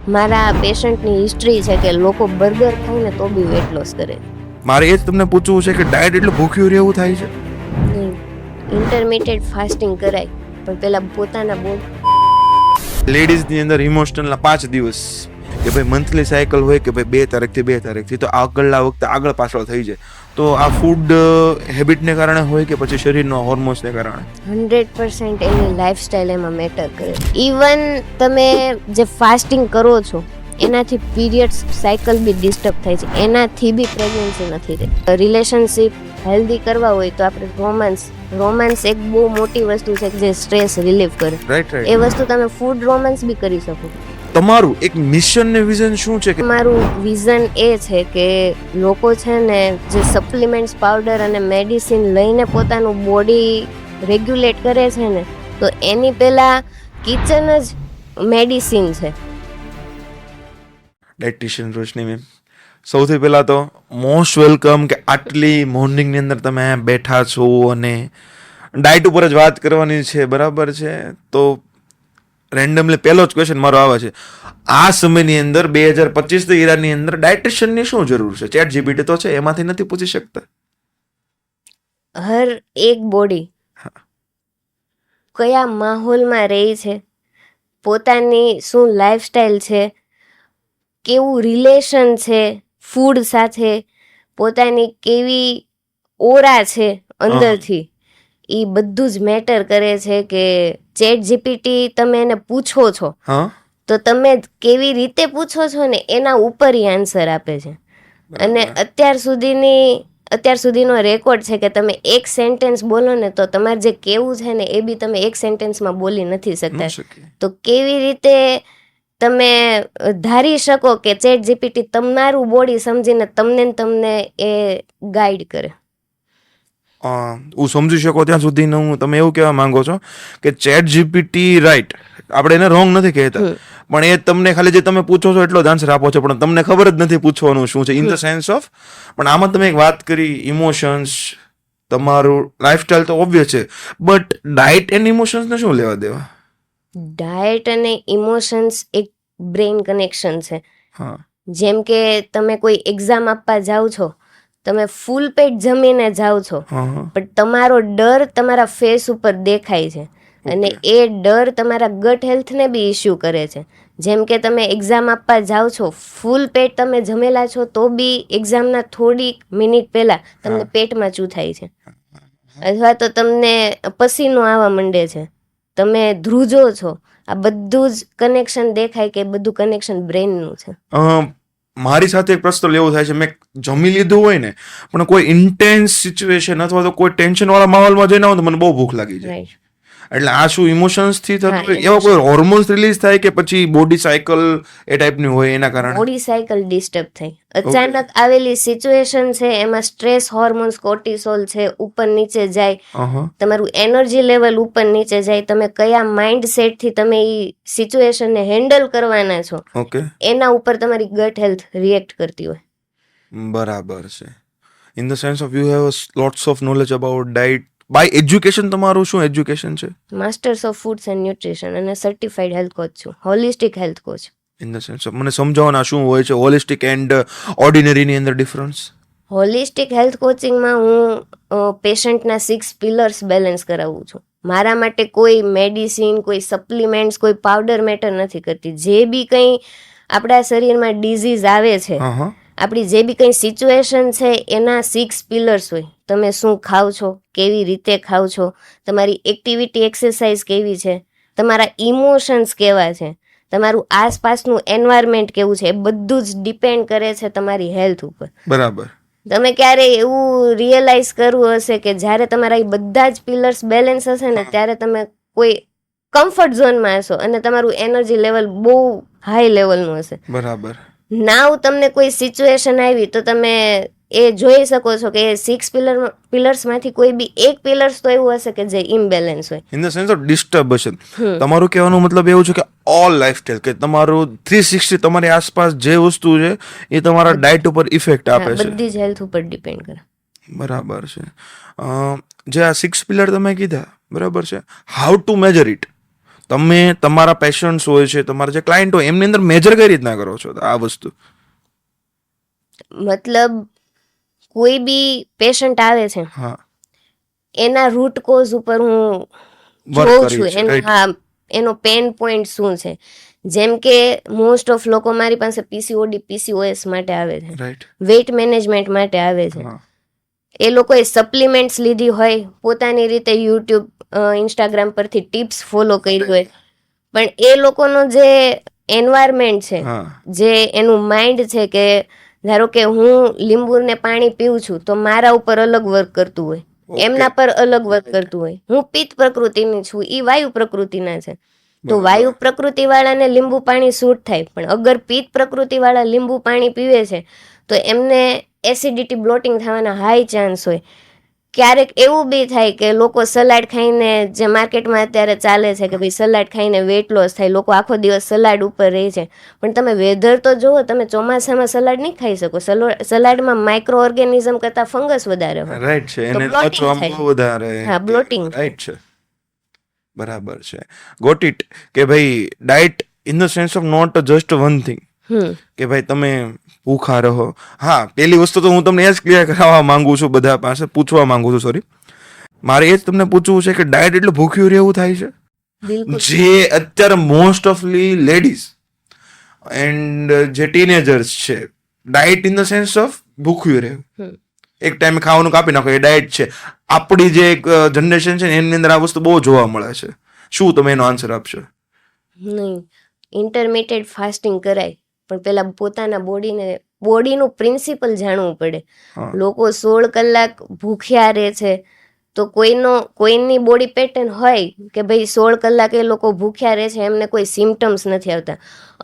મારા પેશન્ટની હિસ્ટ્રી છે કે લોકો બર્ગર ખાઈને તો બી વેટ લોસ કરે. મારે એ જ તમને પૂછવું છે કે ડાયટ એટલે ભૂખ્યું રહેવું થાય છે? ઇન્ટરમીડિયેટ ફાસ્ટિંગ કરાય, પણ પેલા પોતાના લેડીઝની અંદર ઇમોશનલના 5 દિવસ કે ભાઈ મંથલી સાયકલ હોય કે ભાઈ 2 તારીખથી 2 તારીખથી, તો આગળના વખતે આગળ પાછળ થઈ જાય. તો આ ફૂડ હેબિટને કારણે હોય કે પછી શરીરના હોર્મોન્સને કારણે? 100% એની લાઈફસ્ટાઈલ એમાં મેટર કરે. ઇવન તમે જે ફાસ્ટિંગ કરો છો એનાથી પીરિયડ્સ સાયકલ બી ડિસ્ટર્બ થાય છે, એનાથી બી પ્રેગ્નન્સી નથી થઈ. રિલેશનશિપ હેલ્ધી કરવા હોય તો આપણે રોમાન્સ એક બહુ મોટી વસ્તુ છે જે સ્ટ્રેસ રિલીફ કરે. રાઈટ. એ વસ્તુ તમે ફૂડ રોમાન્સ બી કરી શકો. તમારું એક મિશન ને વિઝન શું છે? મારું વિઝન એ છે કે લોકો છે ને જે સપ્લિમેન્ટ્સ, પાવડર અને મેડિસિન લઈને પોતાનું બોડી રેગ્યુલેટ કરે છે ને, તો એની પહેલા કિચન જ મેડિસિન છે. ડાયટિશિયન રોશની મેમ, સૌથી પહેલાં તો મોસ્ટ વેલકમ કે આટલી મોર્નિંગની અંદર તમે બેઠા છો અને ડાયટ ઉપર જ વાત કરવાની છે, બરાબર છે? તો રેન્ડમલી પહેલો જ ક્વેશ્ચન મારો આવે છે, આ સમયની અંદર 2025 ઈરાની અંદર ડાયટિશિયનની શું જરૂર છે? ચેટ જીપીટી તો છે, એમાંથી નથી પૂછી શકતા? હર એક બોડી કયા માહોલમાં રહી છે, પોતાની શું લાઈફસ્ટાઈલ છે, કેવું રિલેશન છે ફૂડ સાથે, પોતાની કેવી ઓરા છે અંદરથી, એ બધું જ મેટર કરે છે. કે ચેટ જીપીટી તમે એને પૂછો છો તો તમે કેવી રીતે પૂછો છો ને એના ઉપર ઈ આન્સર આપે છે. અને અત્યાર સુધીનો રેકોર્ડ છે કે તમે એક સેન્ટેન્સ બોલો ને તો તમારે જે કેવું છે ને એ બી તમે એક સેન્ટેન્સમાં બોલી નથી શકતા. તો કેવી રીતે તમે ધારી શકો કે ચેટ જીપીટી તમારું બોડી સમજીને તમને એ ગાઈડ કરે? હું સમજી શકો ત્યાં સુધીનું તમે એવું કહેવા માંગો છો કે ચેટ જીપીટી રાઈટ, આપણે એને રોંગ નથી કહેતા, પણ એ તમને ખાલી જે તમે પૂછો છો એટલો જ આન્સર આપો છો, પણ તમને ખબર જ નથી પૂછવાનું શું છે, ઇન ધ સેન્સ ઓફ. પણ આમાં તમે એક વાત કરી ઇમોશન્સ, તમારું લાઈફસ્ટાઈલ તો ઓબ્વિયસ છે, બટ ડાયટ એન્ડ ઇમોશન્સને શું લેવા દેવા? ડાયટ અને ઇમોશન્સ એક બ્રેઇન કનેક્શન છે. હા, જેમ કે તમે કોઈ એક્ઝામ આપવા જાઓ છો, તમે ફૂલ પેટ જમીને જાઓ છો, પણ તમારો ડર તમારા ફેસ ઉપર દેખાય છે, અને એ ડર તમારા ગટ હેલ્થને બી ઇશ્યુ કરે છે. જેમ કે તમે એક્ઝામ આપવા જાઓ છો, ફૂલ પેટ તમે જમેલા છો તો બી એક્ઝામના થોડીક મિનિટ પહેલા તમને પેટમાં ચૂથાય છે, અથવા તો તમને પસીનો આવવા માંડે છે, તમે ધ્રુજો છો. આ બધું જ કનેક્શન દેખાય કે બધું કનેક્શન બ્રેનનું છે. મારી સાથે એક પ્રશ્ન લેવો થાય છે, મેં જમી લીધું હોય ને પણ કોઈ ઇન્ટેન્સ સિચ્યુએશન અથવા તો કોઈ ટેન્શન વાળા માહોલમાં જઈને આવું તો મને બહુ ભૂખ લાગી જાય. એટલે આ શું ઇમોશન્સ થી થતું? એવા કોઈ હોર્મોન્સ રિલીઝ થાય કે પછી બોડી સાયકલ એ ટાઈપની હોય એના કારણે? બોડી સાયકલ ડિસ્ટર્બ થઈ, અચાનક આવેલી સિચ્યુએશન છે એમાં સ્ટ્રેસ હોર્મોન્સ, કોર્ટિસોલ છે ઉપર નીચે જાય, તમારું એનર્જી લેવલ ઉપર નીચે જાય, તમે કયા માઇન્ડ સેટ થી તમે એ સિચ્યુએશન ને હેન્ડલ કરવાના છો એના ઉપર તમારી ગટ હેલ્થ રિએક્ટ કરતી હોય. બરાબર છે. In the sense of you have lots of knowledge about diet. By education તમારું શું એજ્યુકેશન છે? Masters of foods and nutrition અને સર્ટિફાઈડ હેલ્થ કોચ છું, holistic health coach. In the sense of મને સમજાવવાના શું હોય છે હોલિસ્ટિક એન્ડ ઓર્ડિનરીની અંદર ડિફરન્સ? હોલિસ્ટિક હેલ્થ કોચિંગમાં હું પેશન્ટના 6 પિલર્સ બેલેન્સ કરાવું છું. મારા માટે કોઈ મેડિસિન, કોઈ સપ્લિમેન્ટ્સ, કોઈ પાવડર મેટર નથી કરતી. જે બી કંઈ આપણા શરીરમાં ડિઝીઝ આવે છે, આપણી જે બી કંઈ સિચ્યુએશન છે એના 6 પિલર્સ હોય. તમે શું ખાવ છો, કેવી રીતે ખાવ છો, તમારી એક્ટિવિટી એક્સરસાઇઝ કેવી છે, તમારા ઇમોશન્સ કેવા છે, તમારું આસપાસનું એન્વાયરમેન્ટ કેવું છે, એ બધું જ ડિપેન્ડ કરે છે તમારી હેલ્થ ઉપર. બરાબર. તમે ક્યારે એવું રિયલાઇઝ કરવું હશે કે જ્યારે તમારા એ બધા જ પિલર્સ બેલેન્સ હશે ને ત્યારે તમે કોઈ કમ્ફર્ટ ઝોનમાં હશો અને તમારું એનર્જી લેવલ બહુ હાઈ લેવલનું હશે. બરાબર. નાવ તમને કોઈ સિચ્યુએશન આવી તો તમે એ જોઈ શકો છો કે 6 પિલર્સમાંથી કોઈ બી એક પિલર્સ તો એવું હશે કે જે ઇમ્બેલેન્સ હોય. In the sense of disturb હશે. તમારું કહેવાનો મતલબ એવું છે કે ઓલ લાઈફસ્ટાઈલ કે તમારું 360 તમારી આસપાસ જે વસ્તુ છે એ તમારા ડાયટ ઉપર ઇફેક્ટ આપે છે, બધી જ હેલ્થ ઉપર ડિપેન્ડ કરે. બરાબર છે. જે આ 6 પિલર તમે કીધા, બરાબર છે, હાઉ ટુ મેજર ઇટ? તમે તમારા પેશન્ટ્સ હોય છે, તમારા જે ક્લાયન્ટ હોય એમની અંદર મેજર કઈ રીતના કરો છો આ વસ્તુ? મતલબ કોઈ બી પેશન્ટ આવે છે, હા, એના રૂટ કોઝ ઉપર હું વર્ક જોઉં કરી છું છે, રાઈટ? હા, એનો પેન પોઈન્ટ શું છે. જેમ કે મોસ્ટ ઓફ લોકો મારી પાસે પીસીઓડી પીસીઓએસ માટે આવે છે, રાઈટ. વેઇટ મેનેજમેન્ટ માટે આવે છે. હા, એ લોકોએ સપ્લિમેન્ટ્સ લીધી હોય, પોતાની રીતે યુટ્યુબ ઇન્સ્ટાગ્રામ પરથી ટિપ્સ ફોલો કરી હોય, પણ એ લોકોનો જે એન્વાયરમેન્ટ છે, હા, જે એનું માઇન્ડ છે, કે ધારો કે હું લીંબુને પાણી પીઉં છું તો મારા ઉપર અલગ વર્ક કરતું હોય, ઓકે, એમના પર અલગ વર્ક કરતું હોય. હું પિત્ત પ્રકૃતિની છું, ઈ વાયુ પ્રકૃતિના છે. તો બરાબર. વાયુ પ્રકૃતિ વાળાને લીંબુ પાણી સૂટ થાય, પણ અગર પિત્ત પ્રકૃતિ વાળા લીંબુ પાણી પીવે છે તો એમને એસિડિટી બ્લોટિંગ થવાના હાઈ ચાન્સ હોય. ક્યારેક એવું બી થાય કે લોકો સલાડ ખાઈને, જે માર્કેટમાં અત્યારે ચાલે છે કે ભાઈ સલાડ ખાઈને વેટ લોસ થાય, લોકો આખો દિવસ સલાડ ઉપર રહે છે, પણ તમે વેધર તો જુઓ, તમે ચોમાસામાં સલાડ નહીં ખાઈ શકો. સલાડમાં માઇક્રો ઓર્ગેનિઝમ કરતા ફંગસ વધારે હોય, રાઈટ છે, તો એને બ્લોટિંગ પચવામાં થાય. બહુ વધારે હા, બ્લોટિંગ થાય. રાઈટ છે. બરાબર છે. Got it. કે ભાઈ diet in the sense of not just one thing, કે ભાઈ તમે ભૂખા રહો. હા, પેલી વસ્તુ તો હું તમને એ જ ક્લિયર કરાવવા માંગુ છું, બધા પાસે પૂછવા માંગુ છું, સોરી, મારે એ જ તમને પૂછવું છે કે ડાયટ એટલે ભૂખ્યું રહેવું થાય છે? બિલકુલ. જે અત્યારે મોસ્ટ ઓફલી લેડીઝ એન્ડ જે ટીનેજર્સ છે, diet in the sense of ભૂખ્યું રહેવું, એક ટાઈમે ખાવાનું કાપી નાખો, એ ડાયટ છે. આપણી જે એક જનરેશન છે ને એની અંદર આ વસ્તુ બહુ જોવા મળે છે. શું તમે એનો આન્સર આપશો? નહીં, ઇન્ટરમિટેડ ફાસ્ટિંગ કરાય, પણ પેલા પોતાના બોડીનું પ્રિન્સિપલ જાણવું પડે. હા, લોકો 16 કલાક ભૂખ્યા રહે છે, તો કોઈની બોડી પેટર્ન હોય કે ભાઈ 16 કલાક એ લોકો ભૂખ્યા રહે છે, એમને કોઈ સિમ્ટમ્સ નથી આવતા.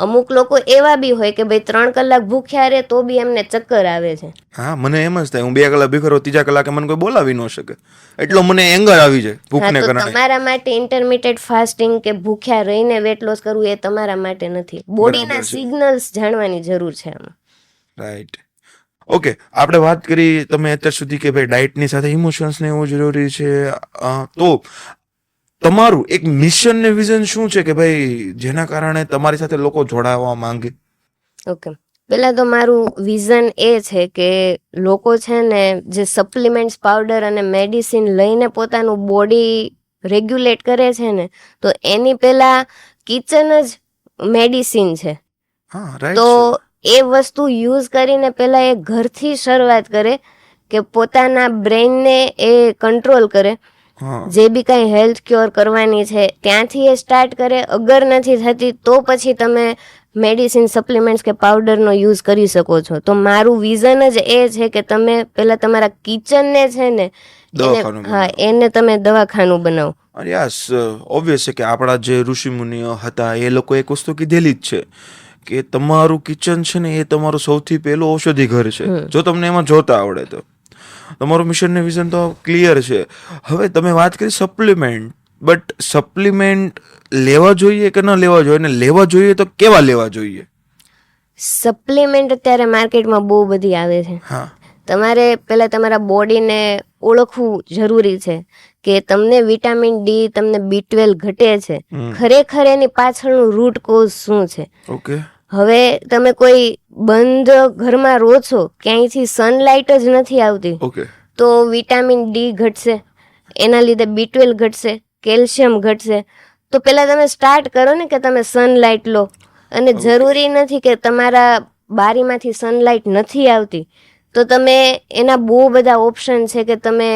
અમુક લોકો એવા બી હોય કે ભાઈ 3 કલાક ભૂખ્યા રહે તો બી એમને ચક્કર આવે છે. હા, મને એમ જ થાય, હું 2 કલાક ભીખરો, ત્રીજા કલાકે મને કોઈ બોલાવી ન શકે, એટલો મને એંગર આવી જાય હા, ભૂખને તો કારણે. તમારા માટે ઇન્ટરમિટેડ ફાસ્ટિંગ કે ભૂખ્યા રહીને વેટ લોસ કરવું એ તમારા માટે નથી. બોડીના બરાબર છે. સિગ્નલ્સ જાણવાની જરૂર છે આમાં. રાઈટ. ઓકે, આપણે વાત કરી તમે અત્યાર સુધી કે ભાઈ ડાયટની સાથે ઇમોશન્સ ને એવું જરૂરી છે. તો તમારું એક મિશન ને વિઝન શું છે કે ભાઈ જેના કારણે તમારી સાથે લોકો જોડાવા માંગે? ઓકે, પેલા તો મારું વિઝન એ છે કે લોકો છે ને જે સપ્લિમેન્ટ્સ, પાવડર અને મેડિસિન લઈને પોતાનું બોડી રેગ્યુલેટ કરે છે ને, તો એની પેલા કિચન જ મેડિસિન છે. હા, રાઈટ તો છે. એ વસ્તુ યુઝ કરીને પેલા એ ઘરથી શરૂઆત કરે, કે પોતાના બ્રેઇનને એ કંટ્રોલ કરે. હા, જે બી કાંઈ હેલ્થ ક્યોર કરવાની છે ત્યાંથી એ સ્ટાર્ટ કરે. અગર નથી થતી તો પછી તમે મેડિસિન, સપ્લિમેન્ટ્સ કે પાવડરનો યુઝ કરી શકો છો. તો મારું વિઝન જ એ છે કે તમે પહેલા તમારા કિચનને છે ને દવાખાનું હા, બનાવો. એને તમે દવાખાનું બનાવો. અને યસ, ઓબ્વિયસ છે કે આપણા જે ઋષિમુનિઓ હતા એ લોકો એક વસ્તુ કીધેલી જ છે કે તમારું કિચન છે ને એ તમારું સૌથી પહેલું ઔષધિ ઘર છે, જો તમને એમાં જોતા આવડે તો. તમારું મિશન ને વિઝન તો ક્લિયર છે. હવે તમે વાત કરી સપ્લિમેન્ટ, બટ સપ્લિમેન્ટ લેવા જોઈએ કે ન લેવા જોઈએ, અને લેવા જોઈએ તો કેવા લેવા જોઈએ? સપ્લિમેન્ટ અત્યારે માર્કેટમાં બહુ બધી આવે છે. હા, તમારે પહેલા તમારા બોડીને ઓળખવું જરૂરી છે કે તમને વિટામિન ડી, તમને B12 ઘટે છે, ખરેખર એની પાછળનું રૂટ કોઝ શું છે. ઓકે, હવે તમે કોઈ બંધ ઘરમાં રહો છો, ક્યાંયથી સનલાઇટ જ નથી આવતી, ઓકે, તો વિટામિન ડી ઘટશે, એના લીધે B12 ઘટશે, કેલ્શિયમ ઘટશે. તો પહેલા તમે સ્ટાર્ટ કરો ને કે તમે સનલાઇટ લો. અને જરૂરી નથી કે તમારા બારીમાંથી સનલાઇટ નથી આવતી તો તમે એના બહુ બધા ઓપ્શન છે કે તમે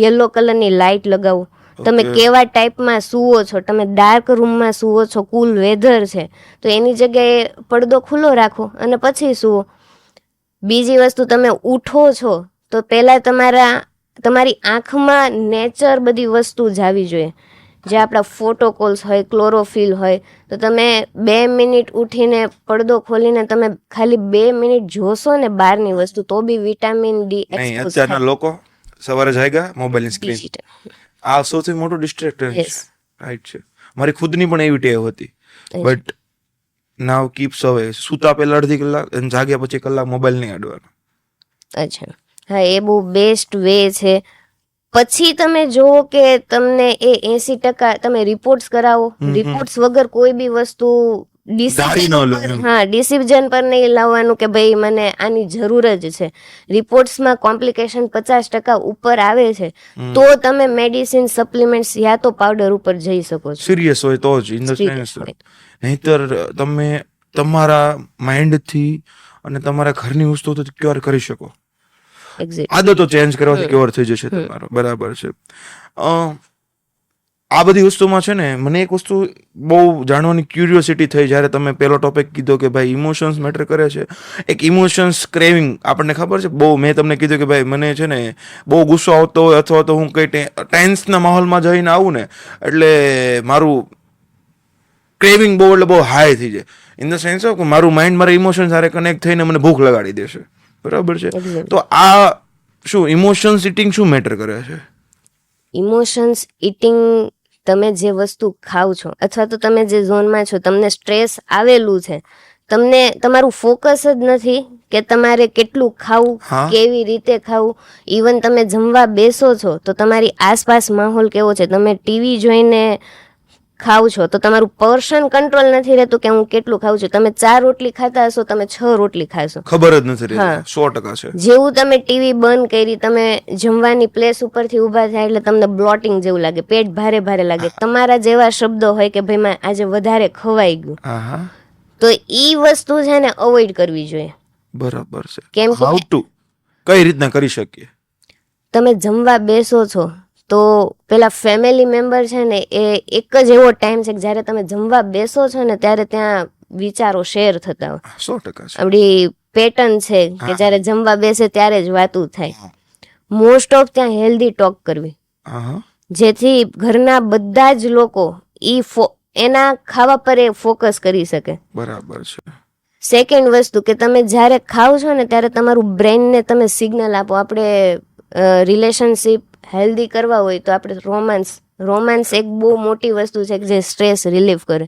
યલો કલરની લાઇટ લગાવો. તમે ઓકે. કેવા ટાઈપમાં સૂવો છો, તમે ડાર્ક રૂમમાં સૂવો છો, કુલ વેધર છે, તો એની જગ્યાએ પડદો ખુલ્લો રાખો અને પછી સૂવો. બીજી વસ્તુ, તમે ઉઠો છો તો પહેલાં તમારી આંખમાં નેચર બધી વસ્તુ જ આવી જોઈએ. જે આપણા ફોટોકોલ્સ હોય, ક્લોરોફિલ હોય, તો તમે 2 મિનિટ ઉઠીને પડદો ખોલીને તમે ખાલી 2 મિનિટ જોશો ને બહારની વસ્તુ, તો બી વિટામિન ડી નહીં, એક્સપોઝ અત્યારના થાય. લોકો સવારે જાગ્યા મોબાઈલની સ્ક્રીન, ડિજિટલ. આ સૌથી મોટું ડિસ્ટ્રેક્ટર છે. યસ. રાઈટ છે. મારી ખુદની પણ એવી ટેવ હતી, બટ નાવ કીપ્સ હવે સૂતા પહેલા અડધી કલાક અને જાગ્યા પછી કલાક મોબાઈલ નહીં અડવાનો. અચ્છા, હા, એ બહુ બેસ્ટ વે છે. પછી તમે જુઓ કે તમને એ 80% તમે રિપોર્ટ્સ કરાવો. રિપોર્ટ્સ વગર કોઈ બી વસ્તુ ડિસિઝન પર નહીં લાવવાનું કે ભાઈ મને આની જરૂર જ છે. રિપોર્ટ્સમાં કોમ્પ્લિકેશન 50% ઉપર આવે છે તો તમે મેડિસિન સપ્લિમેન્ટ્સ યા તો પાવડર ઉપર જઈ શકો છો. સિરિયસ હોય તો જ નહીતર તમે તમારા માઇન્ડથી અને તમારા ઘરની વસ્તુઓથી ક્યોર કરી શકો. આદતો ચેન્જ કરવાથી ક્યોર થઈ જશે તમારો. બરાબર છે. આ બધી વસ્તુમાં છે ને મને એક વસ્તુ બહુ જાણવાની ક્યુરિયોસિટી થઈ જ્યારે તમે પેલો ટોપિક કીધો કે ભાઈ ઇમોશન્સ મેટર કરે છે. એક ઇમોશન્સ ક્રેવિંગ આપણને ખબર છે બહુ. મેં તમને કીધું કે ભાઈ મને છે ને બહુ ગુસ્સો આવતો હોય અથવા તો હું કઈ ટેન્સના માહોલમાં જઈને આવું ને એટલે મારું ક્રેવિંગ બહુ એટલે બહુ હાઈ થઈ જાય. ઇન ધ સેન્સ ઓફ કે મારું માઇન્ડ મારા ઇમોશન સાથે કનેક્ટ થઈને મને ભૂખ લગાડી દેશે. બરાબર છે. તો આ શું ઇમોશન્સ ઇટિંગ શું મેટર કરે છે? ઇમોશન્સ ઇટિંગ તમે જે વસ્તુ ખાવ છો અથવા તો તમે જે ઝોનમાં છો, તમને સ્ટ્રેસ આવેલું છે, તમને તમારું ફોકસ જ નથી કે તમારે કેટલું ખાવું, કેવી રીતે ખાવું. ઇવન તમે જમવા બેસો છો તો તમારી આસપાસ માહોલ કેવો છે, તમે ટીવી જોઈને ખાવ છો તો તમારું પોર્શન કંટ્રોલ નથી રહેતું કે હું કેટલું ખાઉં છું. તમે 4 રોટલી ખાતા હશો, તમે 6 રોટલી ખાશો, ખબર જ નથી રહેતી. 100% છે. જેવું તમે ટીવી બંધ કરી, તમે જમવાની પ્લેસ ઉપરથી ઊભા થાય એટલે તમને બ્લોટિંગ જેવું લાગે, પેટ ભારે ભારે લાગે. તમારા જેવા શબ્દો હોય કે ભાઈ આજે વધારે ખવાઈ ગયું. તો ઈ વસ્તુ છે ને અવોઇડ કરવી જોઈએ. બરાબર છે. કેમ કે કઈ રીતના કરી શકીએ? તમે જમવા બેસો છો તો પેલા ફેમિલી મેમ્બર છે ને એ એક જ એવો ટાઈમ છે કે જ્યારે તમે જમવા બેસો છો ને ત્યારે ત્યાં વિચારો શેર થતા હોય. 100% આપણી પેટર્ન છે કે જ્યારે જમવા બેસે ત્યારે જ વાતું થાય. મોસ્ટ ઓફ ત્યાં હેલ્ધી ટોક કરવી, જેથી ઘરના બધા જ લોકો એના ખાવા પર એ ફોકસ કરી શકે. બરાબર છે. સેકન્ડ વસ્તુ કે તમે જ્યારે ખાવ છો ને ત્યારે તમારું બ્રેનને તમે સિગ્નલ આપો. આપણે રિલેશનશિપ હેલ્ધી કરવા હોય તો આપણે રોમાન્સ એક બહુ મોટી વસ્તુ છે જે સ્ટ્રેસ રિલીફ કરે.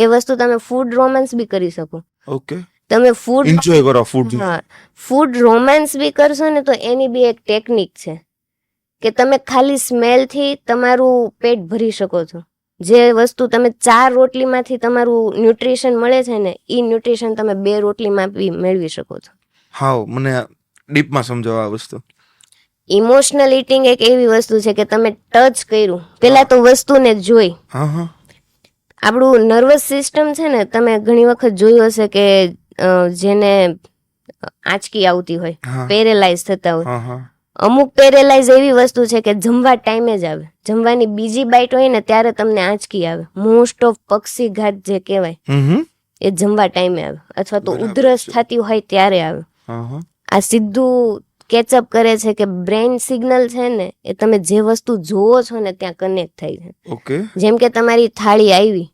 એ વસ્તુ તમે ફૂડ રોમાન્સ બી કરી શકો. ઓકે. તમે ફૂડ એન્જોય કરો ફૂડ. ફૂડ રોમાન્સ બી કરશો ને તો એની બી એક ટેકનિક છે કે તમે ખાલી સ્મેલથી તમારું પેટ ભરી શકો છો. જે વસ્તુ તમે 4 રોટલીમાંથી તમારું ન્યુટ્રિશન મળે છે ને એ ન્યુટ્રિશન તમે 2 રોટલીમાં બી મેળવી શકો છો. હા, મને ડીપમાં સમજાવો આ વસ્તુ. ઇમોશનલ ઇટિંગ એક એવી વસ્તુ છે કે તમે ટચ કર્યું, પેલા તો વસ્તુને જોઈ. આપણું નર્વસ સિસ્ટમ છે ને, તમે ઘણી વખત જોયું હશે કે જેને આંચકી આવતી હોય, પેરેલાઇઝ થતા હોય, અમુક પેરેલાઇઝ એવી વસ્તુ છે કે જમવા ટાઈમે જ આવે. જમવાની બીજી બાઈટ હોય ને ત્યારે તમને આંચકી આવે. મોસ્ટ ઓફ પક્ષીઘાત જે કહેવાય એ જમવા ટાઈમે આવે અથવા તો ઉધરસ થતી હોય ત્યારે આવે. આ સીધું કેચઅપ કરે છે કે બ્રેન સિગ્નલ છે ને એ તમે જે વસ્તુ જોવો છો ને ત્યાં કનેક્ટ થાય છે. ઓકે. જેમ કે તમારી થાળી આવી,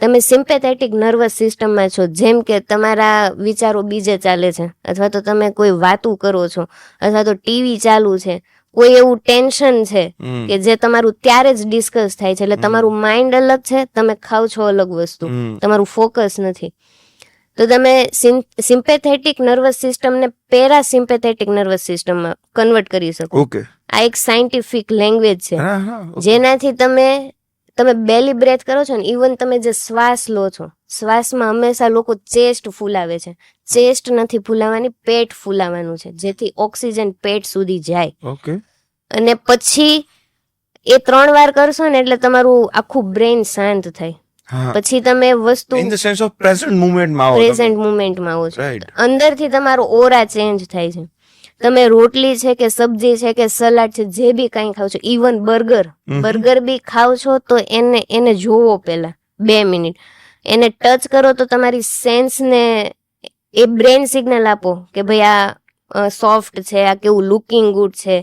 તમે સિમ્પેથેટિક નર્વસ સિસ્ટમમાં છો, જેમ કે તમારા વિચારો બીજે ચાલે છે અથવા તો તમે કોઈ વાતું કરો છો અથવા તો ટીવી ચાલુ છે, કોઈ એવું ટેન્શન છે કે જે તમારું ત્યારે જ ડિસ્કસ થાય છે. એટલે તમારું માઇન્ડ અલગ છે, તમે ખાવ છો અલગ વસ્તુ, તમારું ફોકસ નથી. તો તમે સિમ્પેથેટિક નર્વસ સિસ્ટમને પેરાસિમ્પેથેટિક નર્વસ સિસ્ટમમાં કન્વર્ટ કરી શકો. આ એક સાયન્ટિફિક લેંગ્વેજ છે જેનાથી તમે બેલી બ્રેથ કરો છો ને, ઇવન તમે જે શ્વાસ લો છો, શ્વાસમાં હંમેશા લોકો ચેસ્ટ ફૂલાવે છે. ચેસ્ટ નથી ફૂલાવાની, પેટ ફૂલાવાનું છે જેથી ઓક્સિજન પેટ સુધી જાય. અને પછી એ 3 વાર કરશો ને એટલે તમારું આખું બ્રેન શાંત થાય. પછી તમે વસ્તુ in the sense of present મુમેન્ટમાં આવો છો. અંદરથી તમારો ઓરા ચેન્જ થાય છે. તમે રોટલી છે કે સબ્જી છે કે સલાડ છે, જે બી કંઈ ખાવ છો, ઇવન બર્ગર બી ખાવ છો તો એને જોવો પેલા 2 મિનિટ, એને ટચ કરો તો તમારી સેન્સને એ બ્રેન સિગ્નલ આપો કે ભાઈ આ સોફ્ટ છે, આ કેવું લુકિંગ ગુડ છે.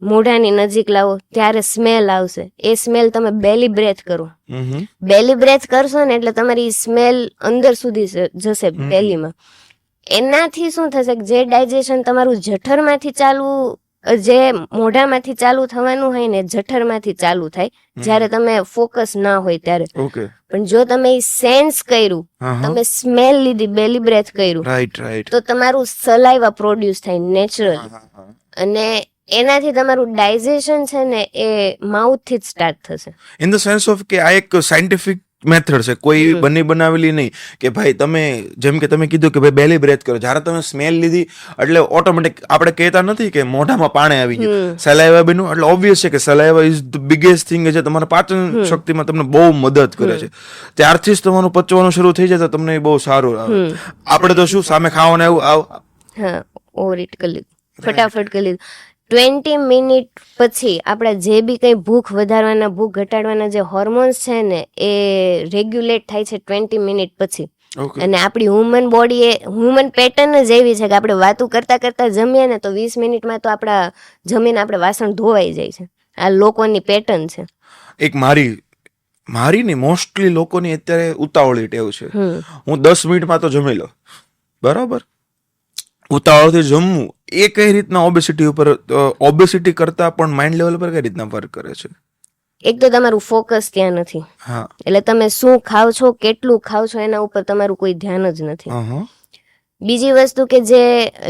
મોઢાની નજીક લાવો ત્યારે સ્મેલ આવશે. એ સ્મેલ તમે બેલી બ્રેથ કરો. બેલી બ્રેથ કરશો ને એટલે તમારી સ્મેલ અંદર સુધી જશે બેલીમાં. એનાથી શું થશે કે જે ડાયજેશન તમારું જઠરમાંથી જે મોઢામાંથી ચાલુ થવાનું હોય ને જઠરમાંથી ચાલુ થાય જ્યારે તમે ફોકસ ના હોય ત્યારે. પણ જો તમે સેન્સ કર્યું, તમે સ્મેલ લીધી, બેલી બ્રેથ કર્યું, તો તમારું સલાઈવા પ્રોડ્યુસ થાય નેચરલ. અને એનાથી તમારું ડાયજેશન છે ને એ માઉથથી જ સ્ટાર્ટ થશે. ઇન ધ સેન્સ ઓફ કે આ એક સાયન્ટિફિક મેથડ છે, કોઈ બની બનાવેલી નહીં કે ભાઈ તમે જેમ કે તમે કીધું કે ભાઈ બેલી બ્રેથ કરો, જ્યારે તમે સ્મેલ લીધી એટલે ઓટોમેટિક આપણે કહેતા નથી કે મોઢામાં પાણી આવી ગયું, સલાઈવા બન્યું એટલે ઓબ્વિયસ છે કે saliva is the biggest thing જે તમારા પાચન શક્તિમાં તમને બહુ મદદ કરે છે. ત્યારથી જ તમારું પચવાનું શરૂ થઈ જાય તો તમને એ બહુ સારું આવે. આપણે તો શું સામે ખાવાનું હા ઓવર ઇટ કરી લીધું, ફટાફટ કરી લીધું. 20 મિનિટ પછી આપણા જે બી કંઈ ભૂખ વધારવાના ભૂખ ઘટાડવાના જે હોર્મોન્સ છે ને એ રેગ્યુલેટ થાય છે 20 મિનિટ પછી. અને આપણી હ્યુમન બોડી એ હ્યુમન પેટર્ન જ એવી છે કે આપણે વાતું કરતા કરતા જમીએ ને તો 20 મિનિટમાં તો આપણા જમીને આપણે વાસણ ધોવાઈ જાય છે. આ લોકોની પેટર્ન છે. એક મારી ને મોસ્ટલી લોકોની અત્યારે ઉતાવળી ટેવ છે. હું 10 મિનિટમાં તો જમી લઉં, બરાબર, ઉતાવળથી જમવું. એ કઈ રીતના ઓબેસિટી કરતા પણ માઇન્ડ લેવલ પર કઈ રીતના ફરક કરે છે? એક તો તમારું ફોકસ ત્યાં નથી, એટલે તમે શું ખાવ છો, કેટલું ખાવ છો એના ઉપર તમારું કોઈ ધ્યાન જ નથી. બીજી વસ્તુ કે જે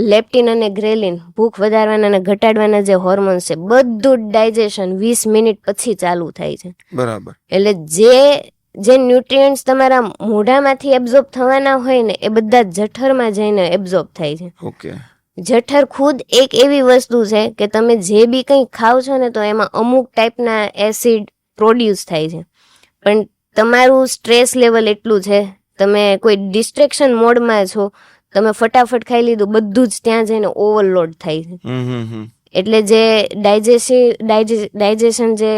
લેપ્ટિન અને ગ્રેલિન ભૂખ વધારવાના અને ઘટાડવાના જે હોર્મોન્સ છે બધું ડાયજેશન 20 મિનિટ પછી ચાલુ થાય છે. બરાબર. એટલે જે ન્યુટ્રિયન્ટ્સ તમારા મોઢામાંથી એબ્ઝોર્બ થવાના હોય ને એ બધા જઠરમાં જઈને એબ્ઝોર્બ થાય છે. ઓકે. જઠર ખુદ એક એવી વસ્તુ છે કે તમે જે બી કંઈ ખાવ છો ને તો એમાં અમુક ટાઈપના એસિડ પ્રોડ્યુસ થાય છે, પણ તમારું સ્ટ્રેસ લેવલ એટલું છે, તમે કોઈ ડિસ્ટ્રેક્શન મોડમાં છો, તમે ફટાફટ ખાઈ લીધું, બધું જ ત્યાં જઈને ઓવરલોડ થાય છે. એટલે જે ડાયજેશન જે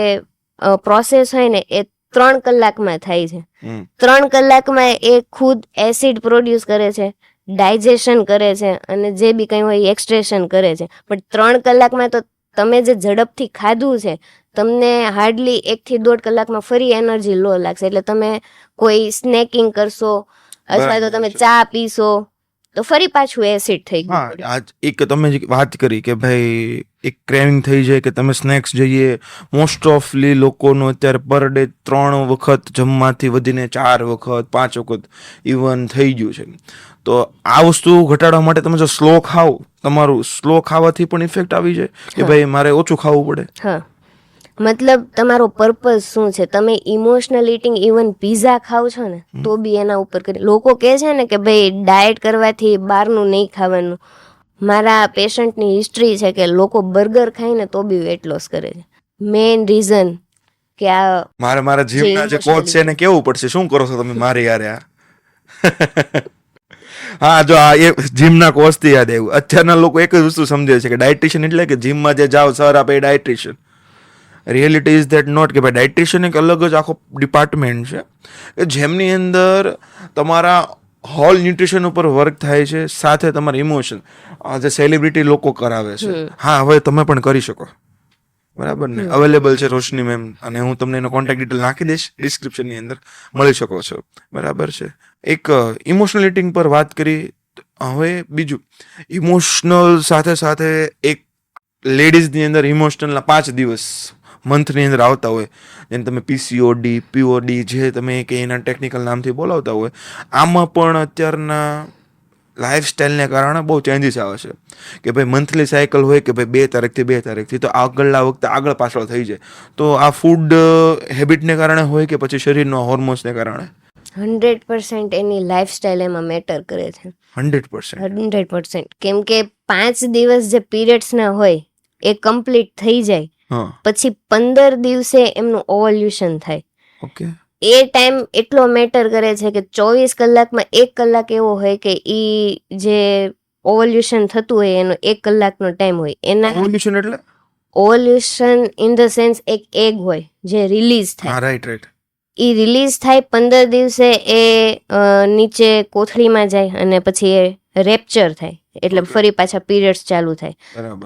પ્રોસેસ હોય ને એ 3 કલાકમાં થાય છે. 3 કલાકમાં એ ખુદ એસિડ પ્રોડ્યુસ કરે છે, ડાયજેશન કરે છે અને જે બી કંઈ હોય એક્સટ્રેશન કરે છે. પણ 3 કલાકમાં તો તમે જે ઝડપથી ખાધું છે તમને હાર્ડલી 1 થી 1.5 કલાકમાં ફરી એનર્જી લો લાગશે. એટલે તમે કોઈ સ્નેકિંગ કરશો અથવા તો તમે ચા પીશો તો ફરી પાછું એસિડ થઈ ગયું. આજ એક તમે વાત કરી કે ભાઈ એક ક્રેવિંગ થઈ જાય કે તમે સ્નેક્સ જોઈએ. મોસ્ટ ઓફલી લોકોનું અત્યારે પર ડે 3 વખત જમવાથી વધીને 4 વખત 5 વખત ઇવન થઈ ગયું છે. તો આ વસ્તુ ઘટાડવા માટે તમે જો સ્લો ખાવ, તમારું સ્લો ખાવાથી પણ ઇફેક્ટ આવી જાય કે ભાઈ મારે ઓછું ખાવું પડે. હા, મતલબ તમારો પર્પઝ શું છે? તમે ઇમોશનલ ઇટિંગ ઇવન પીઝા ખાવ છો ને તો બી એના ઉપર કરી. લોકો કહે છે ને કે ભાઈ ડાયટ કરવાથી બહારનું નહીં ખાવાનું. મારા પેશન્ટની હિસ્ટ્રી છે કે લોકો બર્ગર ખાઈને તો બી વેટ લોસ કરે છે. મેઇન રીઝન કે આ મારા જીમના જે કોચ છે એને કેવું પડશે, શું કરો છો તમે મારી યાર? હા, જો આ એ જીમના કોચથી યાદ આવ્યું. અત્યારના લોકો એક જ વસ્તુ સમજે છે કે ડાયટિશિયન એટલે કે જીમમાં જે જાઓ સર આપે dietitian. Reality is that not કે ભાઈ ડાયટિશિયન એક અલગ જ આખો ડિપાર્ટમેન્ટ છે કે જેમની અંદર તમારા હોલ ન્યુટ્રિશન ઉપર વર્ક થાય છે, સાથે તમારા ઇમોશન જે સેલિબ્રિટી લોકો કરાવે છે. હા, હવે તમે પણ કરી શકો, બરાબર ને? અવેલેબલ છે રોશની મેમ, અને હું તમને એનો કોન્ટેક્ટ ડિટેલ નાખી દઈશ ડિસ્ક્રિપ્શનની અંદર, મળી શકો છો, બરાબર છે. એક ઇમોશનલ ઇટિંગ પર વાત કરી. હવે બીજું ઇમોશનલ સાથે સાથે એક લેડીઝની અંદર ઇમોશનલના 5 દિવસ મંથની અંદર આવતા હોય, જેને તમે PCOD, POD જે તમે કે એના ટેકનિકલ નામથી બોલાવતા હોય. આમાં પણ અત્યારના લાઈફસ્ટાઈલને કારણે બહુ ચેન્જીસ આવે છે કે ભાઈ મંથલી સાયકલ હોય કે ભાઈ 2 તારીખથી 2 તારીખથી, તો આગળના વખતે આગળ પાછળ થઈ જાય. તો આ ફૂડ હેબિટને કારણે હોય કે પછી શરીરના હોર્મોન્સને કારણે? 100% એની લાઈફસ્ટાઈલ એમાં મેટર કરે છે. 100%. કેમ કે 5 દિવસ જે પીરિયડ્સના હોય એ કમ્પ્લીટ થઈ જાય પછી 15 દિવસે એમનું ઓવલ્યુશન થાય. ઓકે. એ ટાઈમ એટલો મેટર કરે છે કે 24 કલાકમાં 1 કલાક એવો હોય કે ઈ જે ઓવલ્યુશન થતું હોય એનો 1 કલાકનો ટાઈમ હોય. એના ઓવલ્યુશન એટલે ઓવલ્યુશન ઇન ધ સેન્સ એક એગ હોય જે રિલીઝ થાય. રાઈટ. ઈ રિલીઝ થાય 15 દિવસે એ નીચે કોથળીમાં જાય અને પછી એ રેપ્ચર થાય, એટલે ફરી પાછા પીરિયડ્સ ચાલુ થાય.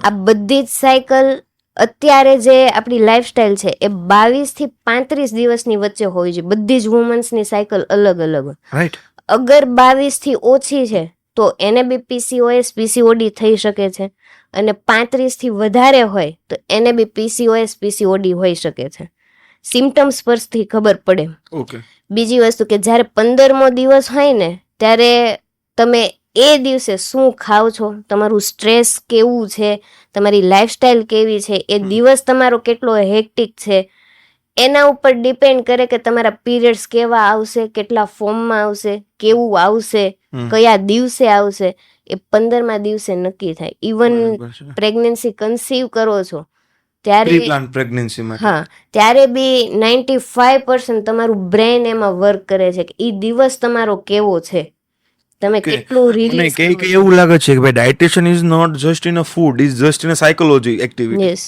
આ બધી જ સાયકલ અત્યારે જે આપણી લાઈફસ્ટાઈલ છે એ 22 થી 35 દિવસની વચ્ચે હોવી જોઈએ. બધી જ વુમન્સની સાયકલ અલગ અલગ હોય. અગર 22 થી ઓછી છે તો એને બી PCOS PCOD થઈ શકે છે, અને 35 થી વધારે હોય તો એને બી PCOS PCOD હોઈ શકે છે. સિમ્ટમ્સ પરથી ખબર પડે. બીજી વસ્તુ કે જ્યારે 15મો દિવસ હોય ને ત્યારે તમે એ દિવસે શું ખાવ છો, તમારું સ્ટ્રેસ કેવું છે, તમારી લાઈફસ્ટાઈલ કેવી છે, એ દિવસ તમારો કેટલો હેક્ટિક છે, એના ઉપર ડિપેન્ડ કરે કે તમારા પીરિયડ્સ કેવા આવશે, કેટલા ફોર્મમાં આવશે, કેવું આવશે, કયા દિવસે આવશે, એ 15મા દિવસે નક્કી થાય. ઇવન પ્રેગ્નન્સી કન્સીવ કરો છો ત્યારે હા ત્યારે બી 95% તમારું બ્રેન એમાં વર્ક કરે છે કે એ દિવસ તમારો કેવો છે, તમે કેટલું રિલીઝ કરો છો. એવું લાગે છે કે ભાઈ ડાયટેશન is not just in a food, is just in a psychology activity. Yes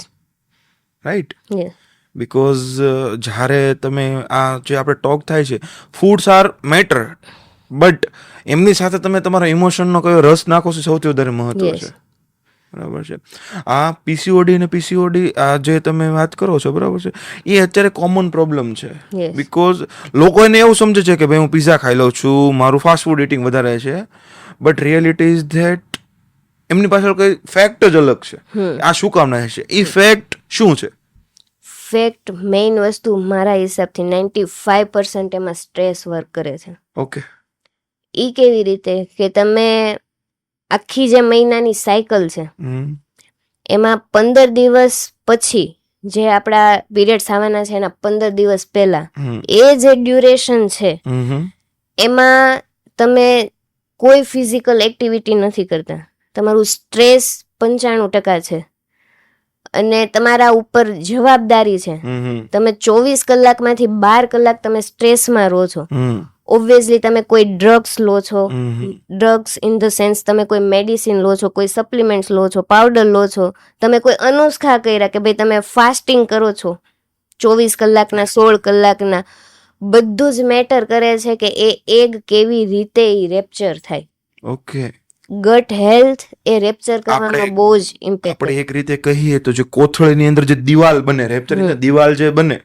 right. Yes because જ્યારે તમે આ જે આપણે ટોક થાય છે, ફૂડ્સ આર મેટર, બટ એમની સાથે તમે તમારા ઇમોશનનો કયો રસ નાખો છો સૌથી વધારે મહત્વ છે. બરાબર છે. આ પીસીઓડી અને પીસીઓડી આ જે તમે વાત કરો છો, બરાબર છે, એ અત્યારે કોમન પ્રોબ્લેમ છે. બીકોઝ લોકો એને એવું સમજે છે કે ભાઈ હું પિઝા ખાઈ લઉં છું, મારું ફાસ્ટ ફૂડ ઇટિંગ વધારે છે, બટ રિયાલિટી ઇઝ ધેટ એમની પાછળ કઈ ફેક્ટ જ અલગ છે. આ શું કામ ના છે, એ ફેક્ટ શું છે? ફેક્ટ મેઇન વસ્તુ મારા હિસાબથી 95% એમાં સ્ટ્રેસ વર્ક કરે છે. ઓકે. એ કેવી રીતે કે તમે આખી જે મહિનાની સાયકલ છે એમાં 15 દિવસ પછી જે આપણા પીરિયડ્સ આવવાના છે એના 15 દિવસ પહેલા એ જે ડ્યુરેશન છે એમાં તમે કોઈ ફિઝિકલ એક્ટિવિટી નથી કરતા, તમારું સ્ટ્રેસ 95% છે અને તમારા ઉપર જવાબદારી છે. તમે 24 કલાકમાંથી 12 કલાક તમે સ્ટ્રેસમાં રહો છો. ઓબ્વિયસલી તમે કોઈ ડ્રગ્સ લો છો, ડ્રગ્સ ઇન ધ સેન્સ તમે કોઈ મેડિસિન લો છો, કોઈ સપ્લિમેન્ટ્સ લો છો, પાવડર લો છો, તમે કોઈ અનુષ્ઠા કર્યા કે ભાઈ તમે ફાસ્ટિંગ કરો છો 24 કલાકના 16 કલાકના, બધું જ મેટર કરે છે કે એ એગ કેવી રીતે રેપ્ચર થાય. ઓકે. ગટ હેલ્થ એ રેપ્ચર કરવામાં બહુ જ ઇમ્પેક્ટ. આપણે એક રીતે કહીએ તો જે કોથળીની અંદર જે દિવાલ બને, રેપ્ચરની દિવાલ જે બને,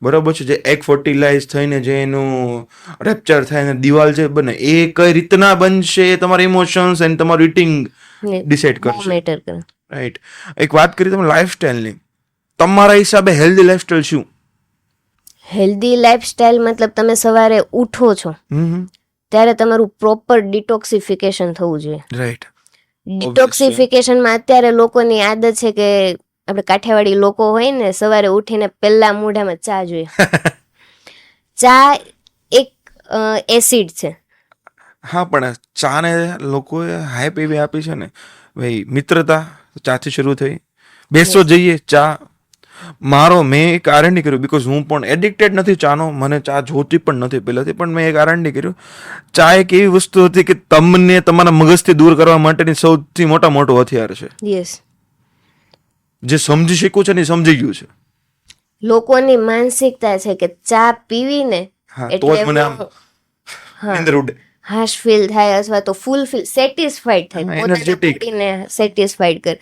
બરાબર છે, જે એગ ફર્ટિલાઇઝ થઈને જે એનું રેપ્ચર થાય અને દિવાલ જે બને, એ કઈ રીતના બનશે એ તમારા ઇમોશન્સ અને તમારું ઇટિંગ ડિસાઇડ કરશે. મેટર કરે. રાઈટ. એક વાત કરી તમે લાઈફસ્ટાઈલની, તમારા હિસાબે હેલ્ધી લાઈફસ્ટાઈલ શું? હેલ્ધી લાઈફસ્ટાઈલ મતલબ તમે સવારે ઉઠો છો ત્યારે તમારું પ્રોપર ડિટોક્સિફિકેશન થવું જોઈએ. રાઈટ. ડિટોક્સિફિકેશનમાં અત્યારે લોકોની આદત છે કે આપણે કાઠિયાવાડી લોકો હોય ને, સવારે ઉઠીને પહેલા મોઢામાં ચા જોઈએ. ચા એક એસિડ છે. હા, પણ ચાને લોકોએ હાઈપ એવી આપી છે ને, ભાઈ મિત્રતા ચાથી શરૂ થઈ, બેસો જઈએ ચા. મેં એક આરએનડી કર્યું, બીકોઝ હું પણ એડિક્ટેડ નથી ચાનો, મને ચા જોતી પણ નથી પહેલાથી, પણ મેં એક આરએનડી કર્યું. ચા એક એવી વસ્તુ હતી કે તમને તમારા મગજથી દૂર કરવા માટેની સૌથી મોટું હથિયાર છે. યસ. જે સમજી શક્યું છે ને એ સમજી ગયું છે. લોકોની માનસિકતા છે કે ચા પીવીને એટલે મને આમ અંદર ઉડે, હાશ ફીલ થાય અથવા તો ફૂલ ફીલ સેટિસ્ફાઈડ થાય, પોતાના બોડીને સેટિસ્ફાઈડ કરે.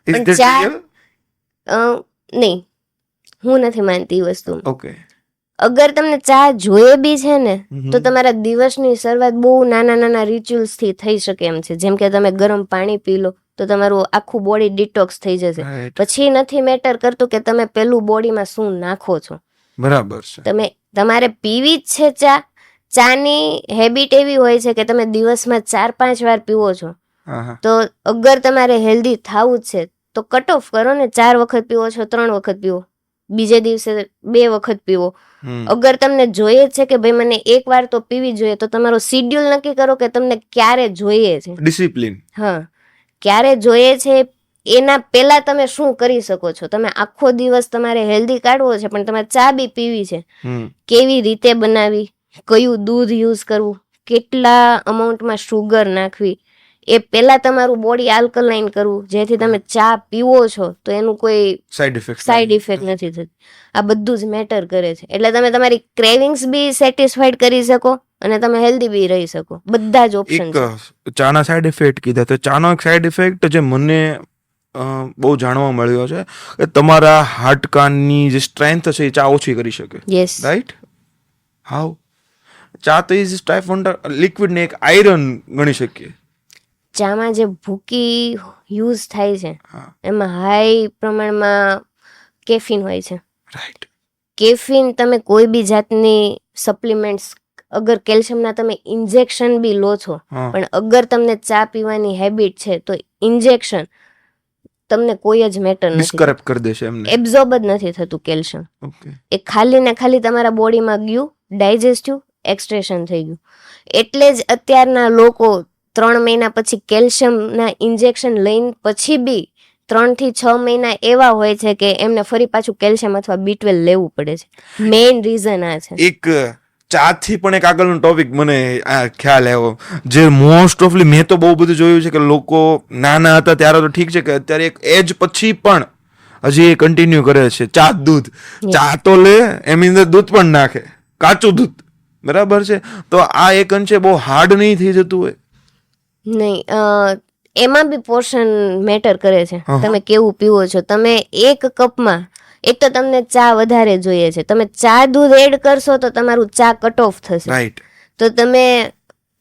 પણ ચા નહીં, હું નથી માનતી એ વસ્તુ. ઓકે. અગર તમને ચા જોઈએ બી છે ને તો તમારા દિવસની શરૂઆત બહુ નાના રિચ્યુઅલ્સ થી થઈ શકે એમ છે. જેમ કે તમે ગરમ પાણી પી લો તો તમારું આખું બોડી ડિટોક્સ થઈ જશે. પછી નથી મેટર કરતું કે તમે પેલું બોડીમાં શું નાખો છો. બરાબર છે. તમારે પીવી જ છે ચા. ચાની હેબિટ એવી હોય છે કે તમે દિવસમાં 4-5 વાર પીવો છો. તો અગર તમારે હેલ્ધી થવું જ છે તો કટ ઓફ કરો ને, 4 વખત પીવો છો 3 વખત પીવો, બીજે દિવસે 2 વખત પીવો. અગર તમને જોઈએ છે કે ભાઈ મને એક વાર તો પીવી જોઈએ, તો તમારો શિડ્યુલ નક્કી કરો કે તમને ક્યારે જોઈએ છે. ડિસિપ્લિન. હા, ક્યારે જોઈએ છે એના પહેલા તમે શું કરી શકો છો. તમે આખો દિવસ તમારે હેલ્ધી કાઢવો છે પણ તમારે ચા બી પીવી છે, કેવી રીતે બનાવી, કયું દૂધ યુઝ કરવું, કેટલા અમાઉન્ટમાં શુગર નાખવી, એ પહેલા તમારું બોડી આલ્કલાઇન કરવું, જેથી તમે ચા પીવો છો તો એનું કોઈ સાઈડ ઇફેક્ટ નથી થતી. આ બધું જ મેટર કરે છે. એટલે તમે તમારી ક્રેવિંગ્સ બી સેટિસ્ફાઈડ કરી શકો અને તમે હેલ્ધી બી રહી શકો. બધા જ ઓપ્શન છે. ચાના સાઈડ ઇફેક્ટ કીધા, તો ચાનો એક સાઈડ ઇફેક્ટ જે મને બહુ જાણવા મળ્યો છે કે તમારા હાડકાની જે સ્ટ્રેન્થ છે એ ચા ઓછી કરી શકે. યસ. રાઈટ. હાઉ? ચા તો ઇઝ ટાઈપ વન લિક્વિડ ને એક આયરન ગણી શકીએ. ચામાં જે ભૂકી યુઝ થાય છે એમાં હાઈ પ્રમાણમાં કેફીન હોય છે. રાઈટ. કેફીન તમે કોઈ બી જાતની સપ્લિમેન્ટ્સ અગર કેલ્શિયમના તમે ઇન્જેક્શન બી લો છો, હા પણ અગર તમને ચા પીવાની હેબિટ છે તો ઇન્જેક્શન તમને કોઈ જ મેટર નથી, ડિસ્કરેક્ટ કરી દેશે એમને. એબ્ઝોર્બ જ નથી થતું કેલ્શિયમ. ઓકે. એ ખાલી ને ખાલી તમારા બોડીમાં ગયું, ડાયજેસ્ટ થયું, એક્સટ્રેશન થઈ ગયું. એટલે જ અત્યારના લોકો 3 મહિના પછી કેલ્શિયમના ઇન્જેક્શન લઈને પછી બી 3 થી 6 મહિના એવા હોય છે કે એમને ફરી પાછું કેલ્શિયમ અથવા B12 લેવું પડે છે. મેઇન રીઝન આ છે. એક ચાથી પણ એક આગળનો ટોપિક મને આ ખ્યાલ આવ્યો, જે મોસ્ટ ઓફલી મેં તો બહુ બધું જોયું છે કે લોકો નાના હતા ત્યારે તો ઠીક છે કે અત્યારે એક એજ પછી પણ હજી એ કન્ટિન્યુ કરે છે, ચા દૂધ. ચા તો લે, એની અંદર દૂધ પણ નાખે, કાચું દૂધ, બરાબર છે. તો આ એક અંશે બહુ હાર્ડ નહીં થઈ જતું હોય? નહીં, એમાં બી પોર્શન મેટર કરે છે. તમે કેવું પીવો છો. તમે એક કપમાં એક તો તમને ચા વધારે જોઈએ છે, તમે ચા દૂધ એડ કરશો તો તમારું ચા કટ ઓફ થશે. રાઈટ. તો તમે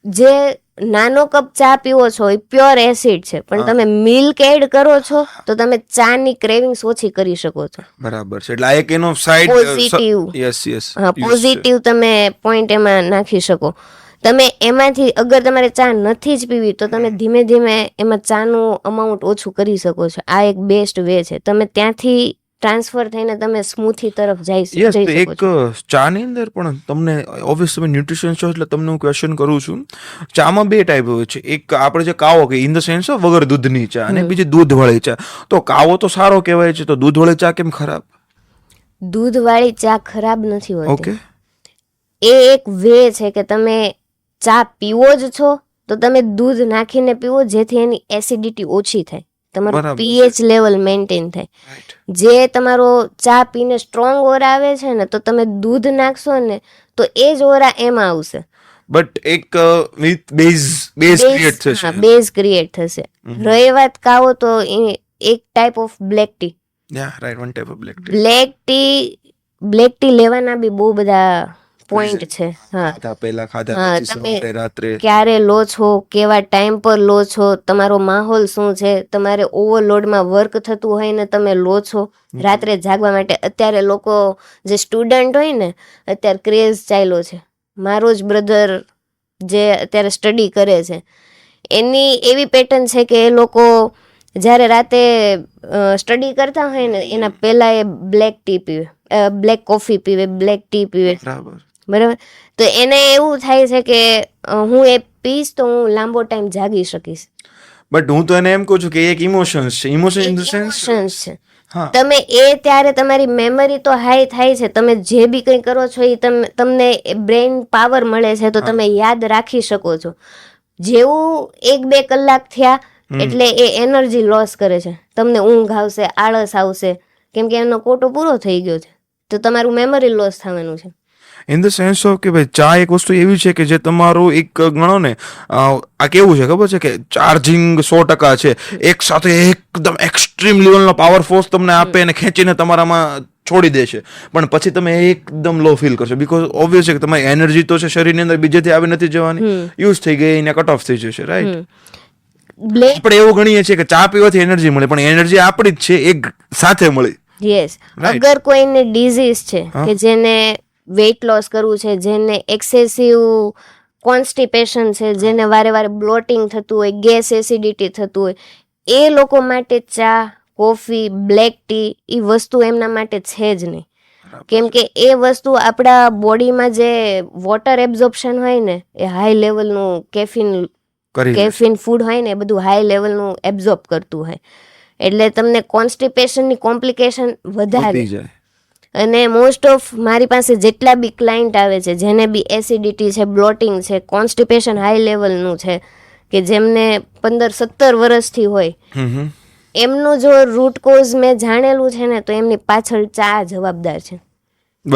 જે નાનો કપ ચા પીવો છો એ પ્યોર એસિડ છે, પણ તમે મિલ્ક એડ કરો છો તો તમે ચાની ક્રેવિંગ્સ ઓછી કરી શકો છો. બરાબર છે. એટલે આ એક એનો સાઈડ પોઝિટિવ, યસ યસ, હા, પોઝિટિવ તમે પોઈન્ટ એમાં નાખી શકો. તમે એમાંથી અગર તમારે ચા નથી જ પીવી તો તમે ધીમે ધીમે એમાં ચાનું અમાઉન્ટ ઓછું કરી શકો છો. આ એક બેસ્ટ વે છે. તમે ત્યાંથી ટ્રાન્સફર થઈને તમે સ્મૂથી તરફ જઈ યસ. તો શકો એક છો. ચાની અંદર પણ તમને ઓબ્વિયસ તમે ન્યુટ્રિશન છો એટલે તમને હું ક્વેશ્ચન કરું છું. ચામાં 2 ટાઈપ હોય છે. એક આપણે જે કાવો કે ઇન ધ સેન્સ વગર દૂધની ચા, અને બીજી દૂધવાળી ચા. તો કાવો તો સારો કહેવાય છે, તો દૂધવાળી ચા કેમ ખરાબ? દૂધવાળી ચા ખરાબ નથી હોતી. ઓકે. એ એક વે છે કે તમે ચા પીવો જ છો તો તમે દૂધ નાખીને પીવો, જેથી એની એસિડિટી ઓછી થાય, તમારું બરાબર. પીએચ લેવલ મેન્ટેન થાય. રાઈટ. જે તમારો ચા પીને સ્ટ્રોંગ ઓરા આવે છે ને, તો તમે દૂધ નાખશો ને તો એ જ ઓરા એમાં આવશે. બટ એક વિથ બેઝ ક્રિએટ થશે. બેઝ ક્રિએટ થશે. રહી વાત કાવો, તો એક type of black tea. Yeah right, one type of black black tea લેવાના બી બહુ બધા પોઈન્ટ છે. હા, ખાધા હા, પછી તમે સવારે રાત્રે ક્યારે લો છો, કેવા ટાઈમ પર લો છો, તમારો માહોલ શું છે, તમારે ઓવરલોડમાં વર્ક થતું હોય ને તમે લો છો રાત્રે જાગવા માટે. અત્યારે લોકો જે સ્ટુડન્ટ હોય ને, અત્યારે ક્રેઝ ચાલ્યો છે. મારો જ બ્રધર જે અત્યારે સ્ટડી કરે છે, એની એવી પેટર્ન છે કે એ લોકો જ્યારે રાતે સ્ટડી કરતા હોય ને એના પહેલા એ બ્લેક ટી પીવે, બ્લેક કોફી પીવે, બ્લેક ટી પીવે. બરાબર. તો એને એવું થાય છે કે હું એ પીશ તો હું લાંબો ટાઈમ જાગી શકીશ. બટ હું તો એને એમ કહું છું કે એક ઇમોશન્સ છે. ઇમોશન ઇન ધ સેન્સ છે. તમે એ ત્યારે તમારી મેમરી તો હાઈ થાય છે, તમે જે બી કંઈ કરો છો એ તમને બ્રેઇન પાવર મળે છે, તો તમે યાદ રાખી શકો છો. જેવું 1-2 કલાક થયા એટલે એ એનર્જી લોસ કરે છે, તમને ઊંઘ આવશે, આળસ આવશે, કેમ કે એનો કોટો પૂરો થઈ ગયો છે. તો તમારું મેમરી લોસ થવાનું છે. ઇન ધ સેન્સ ઓફ કે ભાઈ ચા એક વસ્તુ એવી છે કે જે તમારું એક ગણો ને, આ કેવું છે ખબર છે કે ચાર્જિંગ 100% છે, એક સાથે એકદમ એક્સ્ટ્રીમ લેવલનો પાવર ફોર્સ તમને આપે અને ખેંચીને તમારામાં છોડી દેશે, પણ પછી તમે એકદમ લો ફીલ કરશો. બીકોઝ ઓબ્વિયસ છે કે તમારી એનર્જી તો છે શરીરની અંદર બીજેથી આવી નથી જવાની, યુઝ થઈ ગઈ ને કટ ઓફ થઈ જશે. રાઈટ. આપણે એવું ગણીએ છીએ કે ચા પીવાથી એનર્જી મળે, પણ એનર્જી આપણી જ છે, એક સાથે મળી. યસ. અગર કોઈને ડિઝીઝ છે કે જેને વેઇટ લોસ કરવું છે, જેને એક્સેસિવ કોન્સ્ટિપેશન છે, જેને વારે વારે બ્લોટિંગ થતું હોય, ગેસ એસિડિટી થતું હોય, એ લોકો માટે ચા, કોફી, બ્લેક ટી એ વસ્તુ એમના માટે છે જ નહીં. કેમ કે એ વસ્તુ આપણા બોડીમાં જે વોટર એબ્ઝોર્પ્શન હોય ને, એ હાઈ લેવલનું કેફીન ફૂડ હોય ને, એ બધું હાઈ લેવલનું એબ્ઝોર્બ કરતું હોય, એટલે તમને કોન્સ્ટિપેશનની કોમ્પ્લિકેશન વધારે જાય. અને મોસ્ટ ઓફ મારી પાસે જેટલા બી ક્લાયન્ટ આવે છે, જેને બી એસિડિટી છે, બ્લોટિંગ છે, કોન્સ્ટિપેશન હાઈ લેવલનું છે, કે જેમને 15-17 વર્ષથી હોય, એમનું જો રૂટ કોઝ મેં જાણેલું છે ને, તો એમની પાછળ ચા જવાબદાર છે.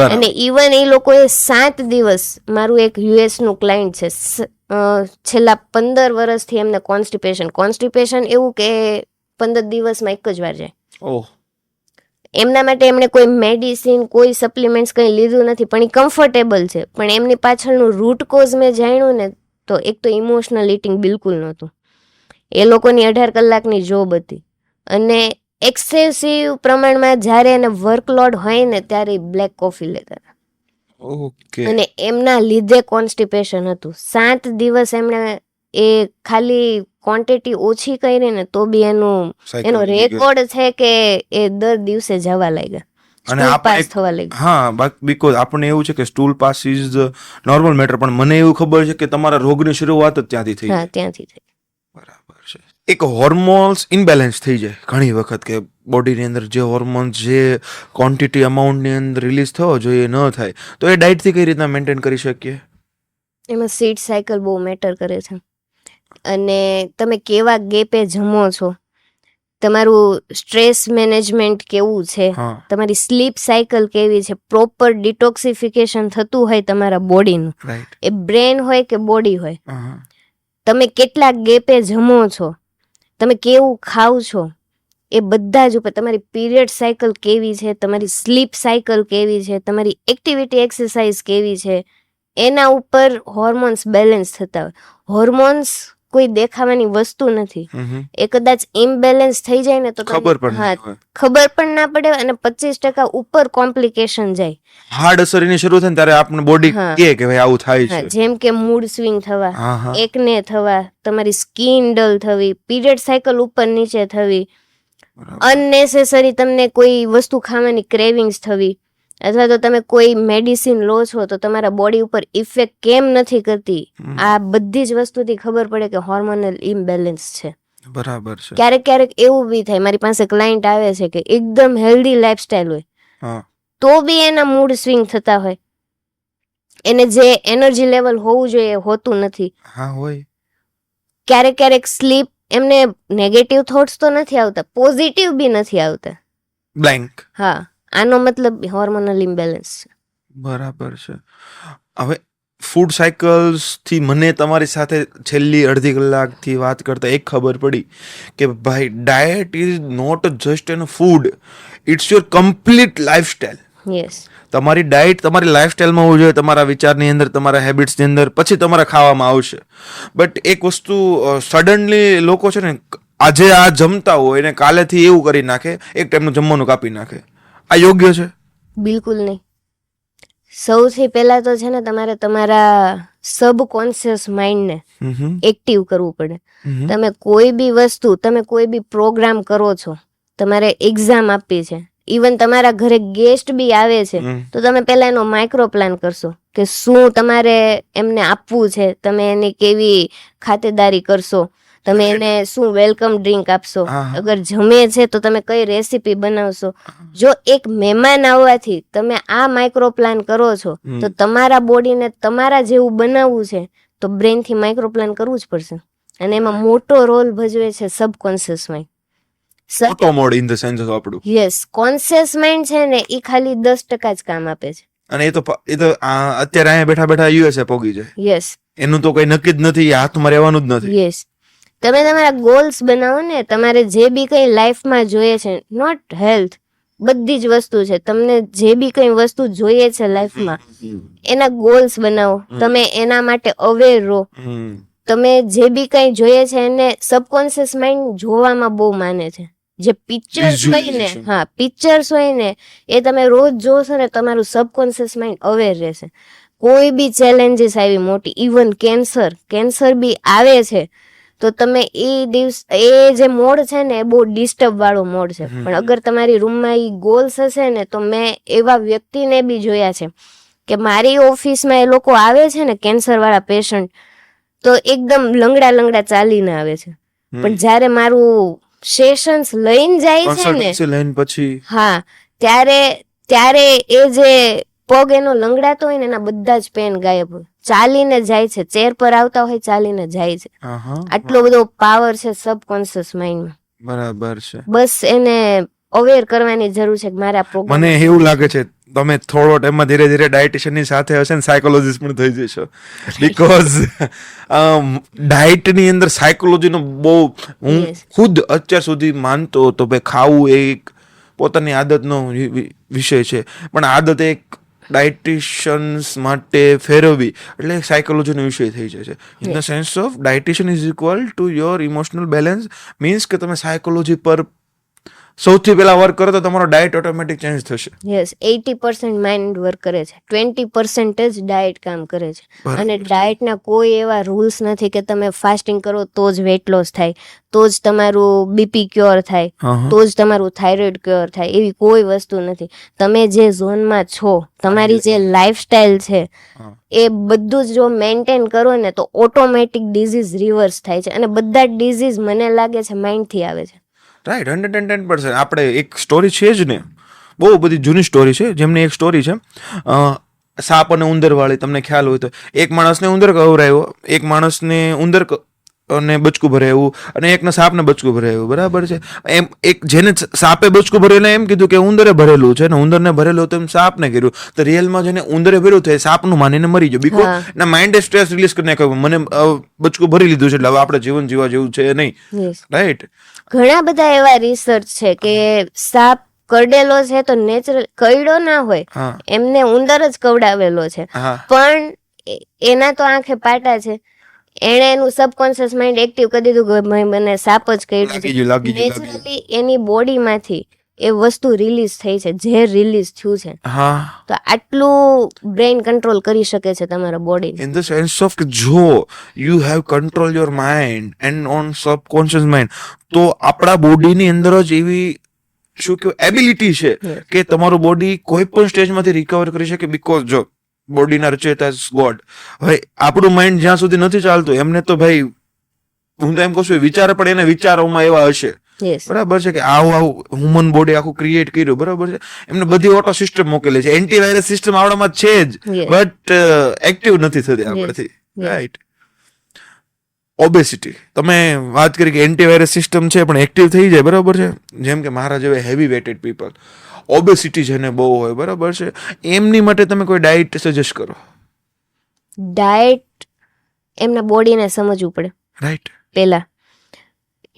અને ઇવન એ લોકોએ 7 દિવસ, મારું એક યુએસનું ક્લાયન્ટ છે, છેલ્લા 15 વર્ષથી એમને કોન્સ્ટિપેશન એવું કે 15 દિવસમાં એક જ વાર જાય. એમના માટે એમણે કોઈ મેડિસિન, કોઈ સપ્લિમેન્ટ્સ કંઈ લીધું નથી, પણ એ કમ્ફર્ટેબલ છે. પણ એમની પાછળનું રૂટ કોઝ મેં જાણ્યું ને, તો એક તો ઇમોશનલ ઇટિંગ બિલકુલ નહોતું. એ લોકોની 18 કલાકની જોબ હતી, અને એક્સેસિવ પ્રમાણમાં જ્યારે એને વર્કલોડ હોય ને ત્યારે બ્લેક કોફી લેતા હતા. ઓકે. અને એમના લીધે કોન્સ્ટિપેશન હતું. 7 દિવસ એમણે એ ખાલી ક્વોન્ટિટી ઓછી કરી ને તો બી એનો Cycle રેકોર્ડ છે કે એ દર દિવસે જવા લાગ્યા, અને સ્ટૂલ આપણે પાસ થવા લાગ્યું. હા, બીકોઝ આપણને એવું છે કે stool pass is normal matter, પણ મને એવું ખબર છે કે તમારા રોગની શરૂઆત જ ત્યાંથી થઈ. હા, ત્યાંથી થઈ. બરાબર છે. એક હોર્મોન્સ ઇનબેલેન્સ થઈ જાય ઘણી વખત, કે બોડીની અંદર જે હોર્મોન્સ જે ક્વોન્ટિટી અમાઉન્ટની અંદર રિલીઝ થવો જોઈએ ન થાય, તો એ ડાયટથી કઈ રીતના મેન્ટેન કરી શકીએ? એમાં સ્લીપ સાયકલ બહુ મેટર કરે છે, અને તમે કેવા ગેપે જમો છો, તમારું સ્ટ્રેસ મેનેજમેન્ટ કેવું છે, હા. તમારી સ્લીપ સાયકલ કેવી છે, પ્રોપર ડિટોક્સિફિકેશન થતું હોય તમારા બોડીનું, રાઈટ. એ બ્રેન હોય કે બોડી હોય, હા. તમે કેટલા ગેપે જમો છો, તમે કેવું ખાવ છો, એ બધા જ ઉપર, તમારી પીરિયડ સાયકલ કેવી છે, તમારી સ્લીપ સાયકલ કેવી છે, તમારી એક્ટિવિટી એક્સરસાઇઝ કેવી છે, એના ઉપર હોર્મોન્સ બેલેન્સ થતા હોય. હોર્મોન્સ કોઈ દેખાવાની વસ્તુ નથી, એ કદાચ ઇમ્બેલેન્સ થઈ જાય ને તો ખબર પણ હા, નહીં હોય. ખબર પણ ના પડે, અને 25% ઉપર કોમ્પ્લિકેશન જાય. હાર્ડ અસર એની શરૂ થાય ને ત્યારે આપણે બોડી હા. કે ભાઈ આવું થાય હા, છે. જેમ કે મૂડ સ્વિંગ થવા, હા, હા. એકને થવા, તમારી સ્કિન ડલ થવી, પીરિયડ સાયકલ ઉપર નીચે થવી, બરાબર. અનનેસેસરી તમને કોઈ વસ્તુ ખાવાની ક્રેવિંગ્સ થવી, અથવા તો તમે કોઈ મેડિસિન લો છો તો તમારા બોડી ઉપર ઇફેક્ટ કેમ નથી કરતી, આ બધી જ વસ્તુથી ખબર પડે કે હોર્મોનલ ઇમ્બેલેન્સ છે. બરાબર છે. ક્યારેક એવું બી થાય, મારી પાસે ક્લાયન્ટ આવે છે કે એકદમ હેલ્ધી લાઈફસ્ટાઈલ હોય, હા. તો બી એના મૂડ સ્વિંગ થતા હોય, એને જે એનર્જી લેવલ હોવું જોઈએ એ હોતું નથી. હા, હોય. ક્યારેક સ્લીપ, એમને નેગેટિવ થોટ્સ તો નથી આવતા, પોઝિટિવ બી નથી આવતા. બ્લેન્ક. હા, આનો મતલબ હોર્મોનલ ઇમ્બેલેન્સ છે. બરાબર છે. હવે ફૂડ સાયકલ્સ થી મને તમારી સાથે છેલ્લી અડધી કલાકથી વાત કરતા એક ખબર પડી કે ભાઈ diet is not just an food, it's your complete lifestyle. Yes. તમારી ડાયટ તમારી લાઈફસ્ટાઈલમાં હોવું જોઈએ, તમારા વિચારની અંદર, તમારા હેબિટ્સની અંદર, પછી તમારા ખાવામાં આવશે. બટ એક વસ્તુ સડનલી લોકો છે ને, આજે આ જમતા હોય ને કાલેથી એવું કરી નાખે, એક ટાઈમનું જમવાનું કાપી નાખે. આ યોગ્ય છે? બિલકુલ નહીં. સૌથી પહેલા તો છે ને તમારે તમારા સબકોન્શિયસ માઇન્ડને એક્ટિવ કરવું પડે. તમે કોઈ બી વસ્તુ, તમે કોઈ બી પ્રોગ્રામ કરો છો, તમારે એક્ઝામ આપવી છે, ઇવન તમારા ઘરે ગેસ્ટ બી આવે છે, તો તમે પહેલા એનો માઇક્રો પ્લાન કરશો કે શું તમારે એમને આપવું છે, તમે એની કેવી ખાતેદારી કરશો, તમે એને શું વેલકમ ડ્રિંક આપશો, અગર જમે છે તો તમે કઈ રેસીપી બનાવશો. જો એક મહેમાન આવવાથી તમે આ માઇક્રો પ્લાન કરો છો, તો તમારા બોડીને તમારા જેવું બનાવવું છે તો બ્રેનથી માઇક્રો પ્લાન કરવું જ પડશે. અને એમાં મોટો રોલ ભજવે છે subconscious mind. Auto mode in the sense of આપણું. યસ, કોન્શિયસ માઇન્ડ છે ને એ ખાલી 10% જ કામ આપે છે. અને એ તો અત્યારે અહીંયા બેઠા બેઠા યુએસએ પોગી જાય. યસ. એનું તો કઈ નક્કી જ નથી, હાથમાં રહેવાનું જ નથી. યસ. તમે તમારા ગોલ્સ બનાવો ને, તમારે જે બી કઈ લાઈફમાં જોઈએ છે, નોટ હેલ્થ, બધી જ વસ્તુ છે, તમને જે બી કઈ વસ્તુ જોઈએ છે લાઈફમાં, એના ગોલ્સ બનાવો, તમે એના માટે અવેર રહો. તમે જે બી કઈ જોઈએ છે એને સબકોન્શિયસ માઇન્ડ જોવામાં બહુ માને છે. જે પિક્ચર્સ હોય ને, હા, પિક્ચર્સ હોય ને એ તમે રોજ જોશો ને, તમારું સબકોન્શિયસ માઇન્ડ અવેર રહેશે. કોઈ બી ચેલેન્જીસ આવી મોટી, ઇવન કેન્સર બી આવે છે, તો તમે એ જે મોડ છે ને એ બહુ ડિસ્ટર્બ વાળો મોડ છે. પણ અગર તમારી રૂમમાં એ ગોલ્સ હશે ને, તો મેં એવા વ્યક્તિને બી જોયા છે કે મારી ઓફિસમાં એ લોકો આવે છે ને, કેન્સર વાળા પેશન્ટ, તો એકદમ લંગડા ચાલીને આવે છે, પણ જ્યારે મારું સેશન્સ લઈને જાય છે ને, પછી હા, ત્યારે એ જે પગ એનો લંગડાતો હોય ને, એના બધા જ પેન ગાયબ હોય, ચાલીને જાય છે, ચેર પર આવતા હોય ચાલીને જાય છે. આટલો બધો પાવર છે સબકોન્શિયસ માઇન્ડમાં. બરાબર છે. બસ એને અવેર કરવાની જરૂર છે કે મારા પ્રોગ્રામ. મને એવું લાગે છે તમે થોડો ટાઈમમાં ધીરે ધીરે ડાયટિશિયનની સાથે હશે ને સાયકોલોજીસ્ટ પણ થઈ જશો, બીકોઝ ડાયટની અંદર સાયકોલોજીનો બહુ, હું ખુદ અત્યાર સુધી માનતો હતો ભાઈ ખાવું એ એક પોતાની આદતનો વિષય છે, પણ આદત એક ડાયટિશિયન્સ માટે ફેરવવી એટલે સાયકોલોજીનો વિષય થઈ જાય છે. In the sense of dietitian is equal to your emotional balance, means કે તમે સાયકોલોજી પર સૌથી પહેલા વર્ક કરે તો તમારો ડાયટ ઓટોમેટિક ચેન્જ થશે. યસ 80% માઇન્ડ વર્ક કરે છે, 20% જ ડાયટ કામ કરે છે. અને ડાયટના કોઈ એવા રૂલ્સ નથી કે તમે ફાસ્ટિંગ કરો તો જ વેટ લોસ થાય, તો જ તમારું બીપી ક્યોર થાય, તો જ તમારું થાઇરોઇડ ક્યોર થાય, એવી કોઈ વસ્તુ નથી. તમે જે ઝોનમાં છો, તમારી જે લાઈફસ્ટાઈલ છે, એ બધું જ જો મેન્ટેન કરો ને તો ઓટોમેટિક ડિઝીઝ રિવર્સ થાય છે. અને બધા જ ડિઝીઝ મને લાગે છે માઇન્ડથી આવે છે. રાઈટ, 110%. આપણે એક સ્ટોરી છે જ ને, બહુ બધી જૂની સ્ટોરી છે, જેમની એક સ્ટોરી છે સાપ અને ઉંદર વાળી. તમને ખ્યાલ હોય તો એક માણસને ઉંદર કવરાયો, એક માણસને ઉંદર અને બચકું ભરાયું અને એકને સાપને બચકું ભરાયું, બરાબર છે. એમ એક જેને સાપે બચકું ભરેલું એમ કીધું કે ઉંદરે ભરેલું છે, ને ઉંદરને ભરેલું તો એમ સાપને કીધું. તો રિયલમાં જેને ઉંદરે ભર્યું તો એ સાપનું માનીને મરી ગયો, બીકોઝ એના માઇન્ડે સ્ટ્રેસ રિલીઝ કરીને કહ્યું મને બચકું ભરી લીધું છે એટલે હવે આપણે જીવન જીવા જેવું છે નહીં. રાઈટ, ઘણા બધા એવા રિસર્ચ છે કે સાપ કરડેલો છે તો નેચરલ કરડ્યો ના હોય, એમને ઉંદર જ કવડાવેલો છે, પણ એના તો આંખે પાટા છે. એણે એનું સબકોન્શિયસ માઇન્ડ એક્ટિવ કરી દીધું કે મને સાપ જ કર્યું. નેચરલી એની બોડીમાંથી એ વસ્તુ રિલીઝ થઈ છે, ઝેર રિલીઝ થયું છે. તો આટલું બ્રેઇન કંટ્રોલ કરી શકે છે તમારા body. In the sense of કે જો you have control your mind and on subconscious mind, તો આપણા બોડીની અંદર જ એવી શું કહેવાય એબિલિટી છે કે તમારું બોડી કોઈ પણ સ્ટેજમાંથી રિકવર કરી શકે. બીકોઝ જો બોડીના રચયિતા ગોડ, હવે આપણું માઇન્ડ જ્યાં સુધી નથી ચાલતું એમને તો ભાઈ હું તો એમ કહું છું વિચાર પણ એને વિચારોમાં એવા હશે, બરાબર છે, કે આવું હ્યુમન બોડી આખું ક્રિએટ કર્યું, બરાબર છે. એમને બધી ઓટો સિસ્ટમ મોકલે છે, એન્ટીવાયરસ સિસ્ટમ આવડામાં છે જ, બટ એક્ટિવ નથી થતી આપણથી. રાઈટ, ઓબેસિટી તમે વાત કરી કે એન્ટીવાયરસ સિસ્ટમ છે પણ એક્ટિવ થઈ જાય, બરાબર છે. જેમ કે મારા જેવા હેવી વેટેડ પીપલ, ઓબેસિટી જેને બહુ હોય, બરાબર છે, એમની માટે તમે કોઈ ડાયટ સજેસ્ટ કરો? ડાયટ એમના બોડીને સમજવું પડે. રાઈટ, પહેલા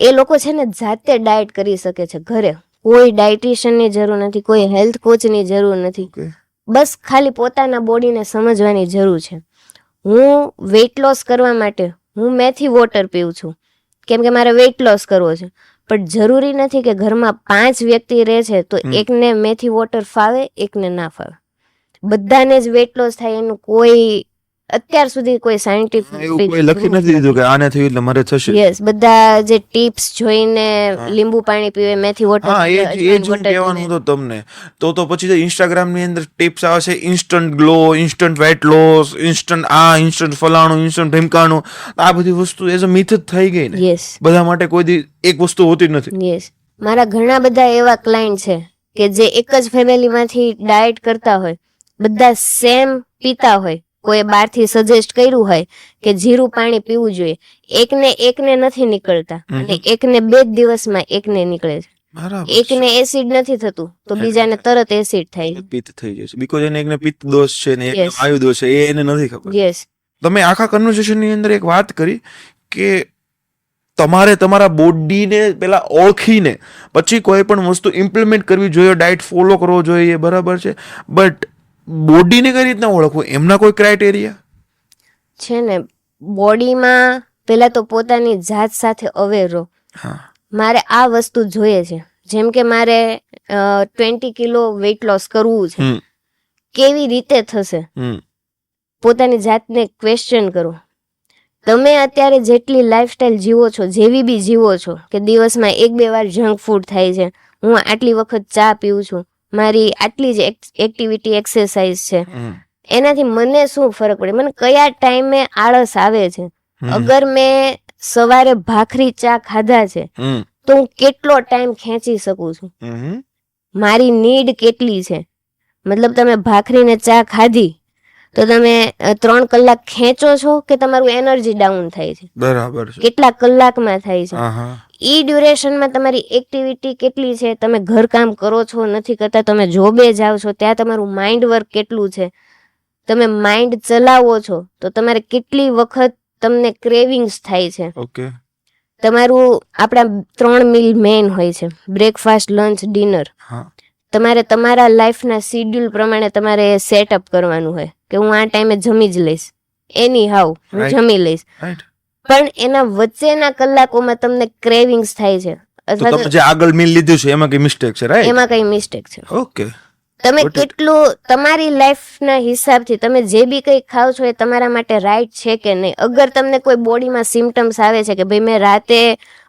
એ લોકો છે ને જાતે ડાયટ કરી શકે છે ઘરે. કોઈ ડાયટિશિયનની જરૂર નથી, કોઈ હેલ્થ કોચની જરૂર નથી, બસ ખાલી પોતાના બોડીને સમજવાની જરૂર છે. હું વેઇટ લોસ કરવા માટે હું મેથી વોટર પીવું છું કેમ કે મારે વેઇટ લોસ કરવો છે, પણ જરૂરી નથી કે ઘરમાં 5 વ્યક્તિ રહે છે તો એકને મેથી વોટર ફાવે, એકને ના ફાવે. બધાને જ વેઇટ લોસ થાય એનું કોઈ અત્યાર સુધી કોઈ સાયન્ટિફિક એવું કોઈ લખી નથી દીધું કે આને થયું એટલે મારે થશે. યસ, બધા જે ટિપ્સ જોઈને લીંબુ પાણી પીવે, મેથી વોટર, એ જ કહેવાનું હતું તમને. તો પછી ઇન્સ્ટાગ્રામ ની અંદર ટિપ્સ આવે છે, instant glow, instant weight loss, instant આ, ઇન્સ્ટન્ટ ફલાણું, ઇન્સ્ટન્ટ ઢીમકાણું. આ બધી વસ્તુ એઝ અ મિથ જ થઈ ગઈ ને. યસ, બધા માટે કોઈ એક વસ્તુ હોતી જ નથી. યસ, મારા ઘણા બધા એવા ક્લાયન્ટ છે કે જે એક જ ફેમિલીમાંથી ડાયટ કરતા હોય, બધા સેમ પીતા હોય, કોઈ બહારથી સજેસ્ટ કર્યું હોય કે જીરું પાણી પીવું જોઈએ, એકને નથી નીકળતા અને એકને 2 દિવસમાં એકને નીકળે છે. એકને એસિડ નથી થતું તો બીજાને તરત એસિડ થાય, પિત્ત થઈ જાય છે, બીકોઝ એને એકને પિત્ત દોષ છે ને એકને વાયુ દોષ છે, એ એને નથી ખબર. યસ, તમે આખા કન્વર્સેશન ની અંદર એક વાત કરી કે તમારે તમારા બોડીને પેલા ઓળખીને પછી કોઈ પણ વસ્તુ ઇમ્પ્લિમેન્ટ કરવી જોઈએ, ડાયટ ફોલો કરવો જોઈએ, બરાબર છે. બટ બોડીને કઈ રીતના ઓળખવું, એમના કોઈ ક્રાઇટેરિયા છે ને? બોડીમાં પેલા તો પોતાની જાત સાથે અવેર રહો. મારે આ વસ્તુ જોઈએ છે, જેમ કે મારે 20 કિલો વેઇટ લોસ કરવું છે, કેવી રીતે થશે? પોતાની જાતને ક્વેશ્ચન કરો. તમે અત્યારે જેટલી લાઈફસ્ટાઈલ જીવો છો, જેવી બી જીવો છો, કે દિવસમાં 1-2 વાર જંક ફૂડ થાય છે, હું આટલી વખત ચા પીવું છું, મારી આટલી જ એક્ટિવિટી એક્સરસાઇઝ છે, એનાથી મને શું ફરક પડે? મને કયા ટાઈમે આળસ આવે છે? અગર મેં સવારે ભાખરી ચા ખાધા છે તો હું કેટલો ટાઈમ ખેંચી શકું છું? મારી નીડ કેટલી છે? મતલબ તમે ભાખરીને ચા ખાધી તો તમે 3 કલાક ખેંચો છો કે તમારું એનર્જી ડાઉન થાય છે? બરાબર છે, કેટલા કલાકમાં થાય છે? ઈ ડ્યુરેશનમાં તમારી એક્ટિવિટી કેટલી છે? તમે ઘરકામ કરો છો, નથી કરતા, તમે જોબે જાઓ છો, ત્યાં તમારું માઇન્ડ વર્ક કેટલું છે? તમે માઇન્ડ ચલાવો છો તો તમારે કેટલી વખત તમને ક્રેવિંગ્સ થાય છે? ઓકે, તમારું આપણા 3 મીલ મેઇન હોય છે, બ્રેકફાસ્ટ, લંચ, ડિનર. તમારે તમારા લાઈફના શિડ્યુલ પ્રમાણે તમારે સેટઅપ કરવાનું હોય કે હું આ ટાઈમે જમી જ લઈશ, એની હાઉ હું જમી લઈશ, પણ એના વચ્ચેના કલાકોમાં તમને ક્રેવિંગ્સ થાય છે. અથવા તમે જે આગળ મીલ લીધું છે એમાં કઈ મિસ્ટેક છે, રાઈટ? એમાં કઈ મિસ્ટેક છે. ઓકે. તમે કેટલું તમારી લાઈફના હિસાબથી તમે જે બી કંઈ ખાવ છો એ તમારા માટે રાઈટ છે કે નહીં. અગર તમને કોઈ બોડીમાં સિમ્ટમ્સ આવે છે કે ભાઈ મેં રાતે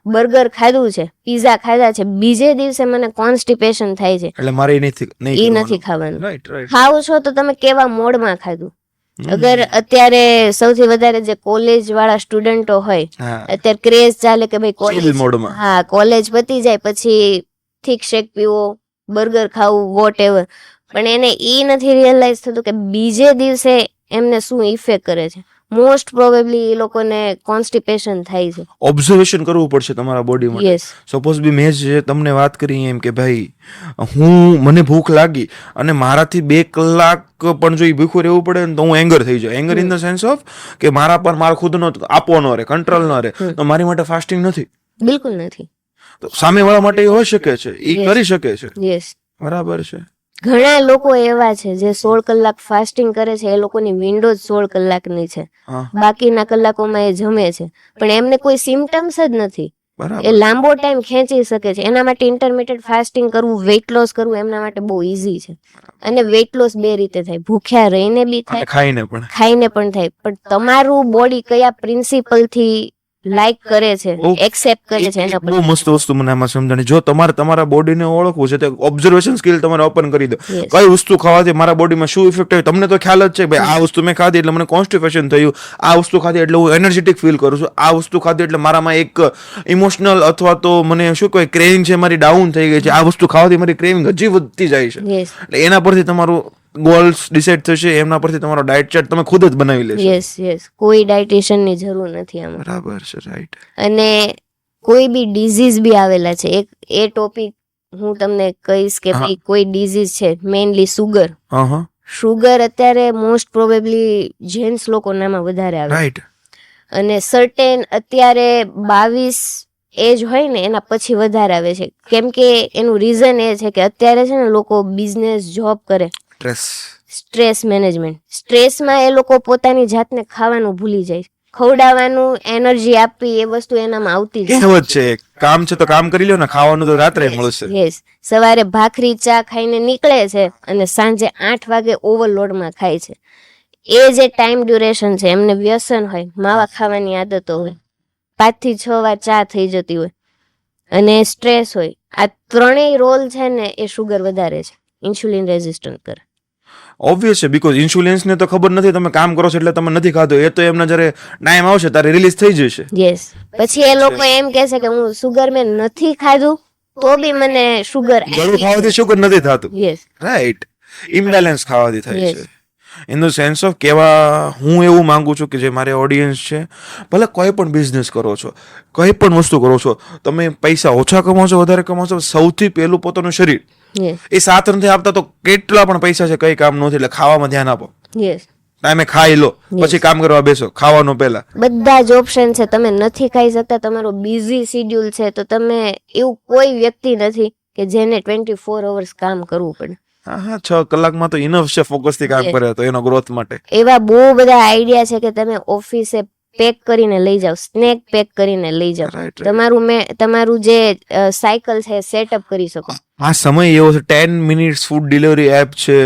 બર્ગર ખાધું છે, પીઝા ખાધા છે, બીજે દિવસે મને કોન્સ્ટિપેશન થાય છે, એટલે મારે એ નથી ખાવાનું. Right right. ખાવ છો તો તમે કેવા મોડમાં ખાધું. અગર અત્યારે સૌથી વધારે જે કોલેજ વાળા સ્ટુડન્ટો હોય, અત્યારે ક્રેઝ ચાલે કે ભાઈ કોલેજ, મોડમાં. હા, કોલેજ પતી જાય પછી થીક શેક પીવો, બર્ગર ખાવું, વોટ એવર, પણ એને ઈ નથી રિયલાઇઝ થતું કે બીજે દિવસે એમને શું ઇફેક્ટ કરે છે. મોસ્ટ પ્રોબેબલી એ લોકોને કોન્સ્ટિપેશન થાય છે. ઓબ્ઝર્વેશન કરવું પડશે તમારા બોડી માટે. યસ, સપોઝ બી મેં જે તમને વાત કરી એમ કે ભાઈ મને ભૂખ લાગી અને મારાથી 2 કલાક પણ જો ભૂખું રહેવું પડે ને તો હું એંગર થઈ જાઉં. Anger in the sense of કે મારા પર મારો ખુદનો આપવો ન રહે, કંટ્રોલ ન રહે, તો મારી માટે ફાસ્ટિંગ નથી, બિલકુલ નથી. તો સામેવાળા માટે એ હોઈ શકે છે, એ કરી શકે છે. યસ, બરાબર છે. ઘણા લોકો એવા છે જે 16 કલાક ફાસ્ટિંગ કરે છે, એ લોકોની વિન્ડો 16 કલાકની છે, બાકીના કલાકોમાં એ જમે છે, પણ એમને કોઈ સિમ્ટમ્સ જ નથી. એ લાંબો ટાઈમ ખેંચી શકે છે. એના માટે ઇન્ટરમિટેડ ફાસ્ટિંગ કરવું, વેઇટ લોસ કરવું એમના માટે બહુ ઈઝી છે. અને વેઇટ લોસ 2 રીતે થાય, ભૂખ્યા રહીને બી થાય, ખાઈને પણ થાય. પણ તમારું બોડી કયા પ્રિન્સિપલ થી લાઈક કરે છે, એક્સેપ્ટ કરે છે, એના પર. બહુ મસ્ત વસ્તુ મને આમાં સમજાણી. જો તમારે તમારા બોડીને ઓળખવું છે તો ઓબ્ઝર્વેશન સ્કિલ તમારે ઓપન કરી દો. કઈ વસ્તુ ખાવાથી મારા બોડીમાં શું ઇફેક્ટ થાય તમને તો ખ્યાલ જ છે. ભાઈ આ વસ્તુ મેં ખાધી એટલે મને કોન્સ્ટિપેશન થયું, આ વસ્તુ ખાધી એટલે હું એનર્જેટિક ફીલ કરું છું, આ વસ્તુ ખાધી એટલે મારામાં એક ઇમોશનલ અથવા તો મને શું કહેવાય ક્રેવિંગ છે મારી ડાઉન થઈ ગઈ છે, આ વસ્તુ ખાવાથી મારી ક્રેવિંગ હજી વધતી જાય છે. એટલે એના પરથી તમારું ગોલ્સ ડિસાઇડ થશે, એમના પરથી તમારો ડાયટ ચાર્ટ તમે ખુદ જ બનાવી લેશો. યસ, કોઈ ડાયટિશિયન ની જરૂર નથી આમાં. બરાબર છે, રાઈટ. અને કોઈ બી ડિઝીઝ બી આવેલા છે, એક એ ટોપિક હું તમને કહીશ કે ભાઈ કોઈ ડિઝીઝ છે, મેઇનલી સુગર. સુગર અત્યારે મોસ્ટ પ્રોબેબલી જેન્ટ્સ લોકોનામાં વધારે આવે, રાઈટ. અને સર્ટેન અત્યારે 22 એજ હોય ને એના પછી વધારે આવે છે. કેમ કે એનું રીઝન એ છે કે અત્યારે છે ને લોકો બિઝનેસ, જોબ કરે, સ્ટ્રેસ મેનેજમેન્ટ, સ્ટ્રેસમાં એ લોકો પોતાની જાતને ખાવાનું ભૂલી જાય, ખવડાવવાનું, એનર્જી આપવી, એ વસ્તુ એનામાં આવતી જ છે. કામ છે તો કામ કરી લો ને, ખાવાનું તો રાત્રે મળશે. યસ, સવારે ભાખરી ચા ખાઈને નીકળે છે અને સાંજે 8 વાગે ઓવરલોડમાં ખાય છે. એ જે ટાઈમ ડ્યુરેશન છે, એમને વ્યસન હોય, માવા ખાવાની આદતો હોય, 5 થી 6 વાર ચા થઈ જતી હોય, અને સ્ટ્રેસ હોય, આ ત્રણેય રોલ છે ને એ શુગર વધારે છે, ઇન્સ્યુલિન રેઝિસ્ટન્ટ કરે. ઓબ્વિયસ છે, બીકોઝ ઇન્સ્યુલિન્સ ને તો ખબર નથી તમે કામ કરો છો એટલે તમે નથી ખાધો, એ તો એમના જ્યારે ટાઈમ આવશે ત્યારે રિલીઝ થઈ જશે. યસ, પછી એ લોકો એમ કહેશે કે હું સુગર મેં નથી ખાધું તો બી મને શુગર, ગળું ખાવાથી શુગર નથી થતું. Yes, right. ઇમ્બેલેન્સ ખાવાથી થાય છે. ઇન ધ સેન્સ ઓફ કેવા હું એવું માંગુ છું કે જે મારે ઓડિયન્સ છે, ભલે કોઈ પણ બિઝનેસ કરો છો, કોઈ પણ વસ્તુ કરો છો, તમે પૈસા ઓછા કમાવો છો, વધારે કમાવો છો, સૌથી પહેલું પોતાનું શરીર. એ સાથ નથી આપતા તો કેટલા પણ પૈસા છે કઈ કામ નથી. એટલે ખાવામાં ધ્યાન આપો, ટાઈમે ખાઈ લો, પછી કામ કરવા બેસો, ખાવાનું પહેલા. બધા જ ઓપ્શન છે, તમે નથી ખાઈ શકતા, તમારો બિઝી શેડ્યુલ છે, તો તમે એવું કોઈ વ્યક્તિ નથી કે જેને 24 અવર્સ કામ કરવું પડે. હા, 6 કલાકમાં તો ઇનફ છે ફોકસ થી કામ કરે તો એનો ગ્રોથ માટે. એવા બહુ બધા આઈડિયા છે કે તમે ઓફિસે પેક કરીને લઈ જાઓ, સ્નેક પેક કરીને લઈ જાઓ, તમારું જે સાયકલ છે સેટઅપ કરી શકો. આ સમય એવો છે, 10 મિનિટ્સ ફૂડ ડિલિવરી એપ છે,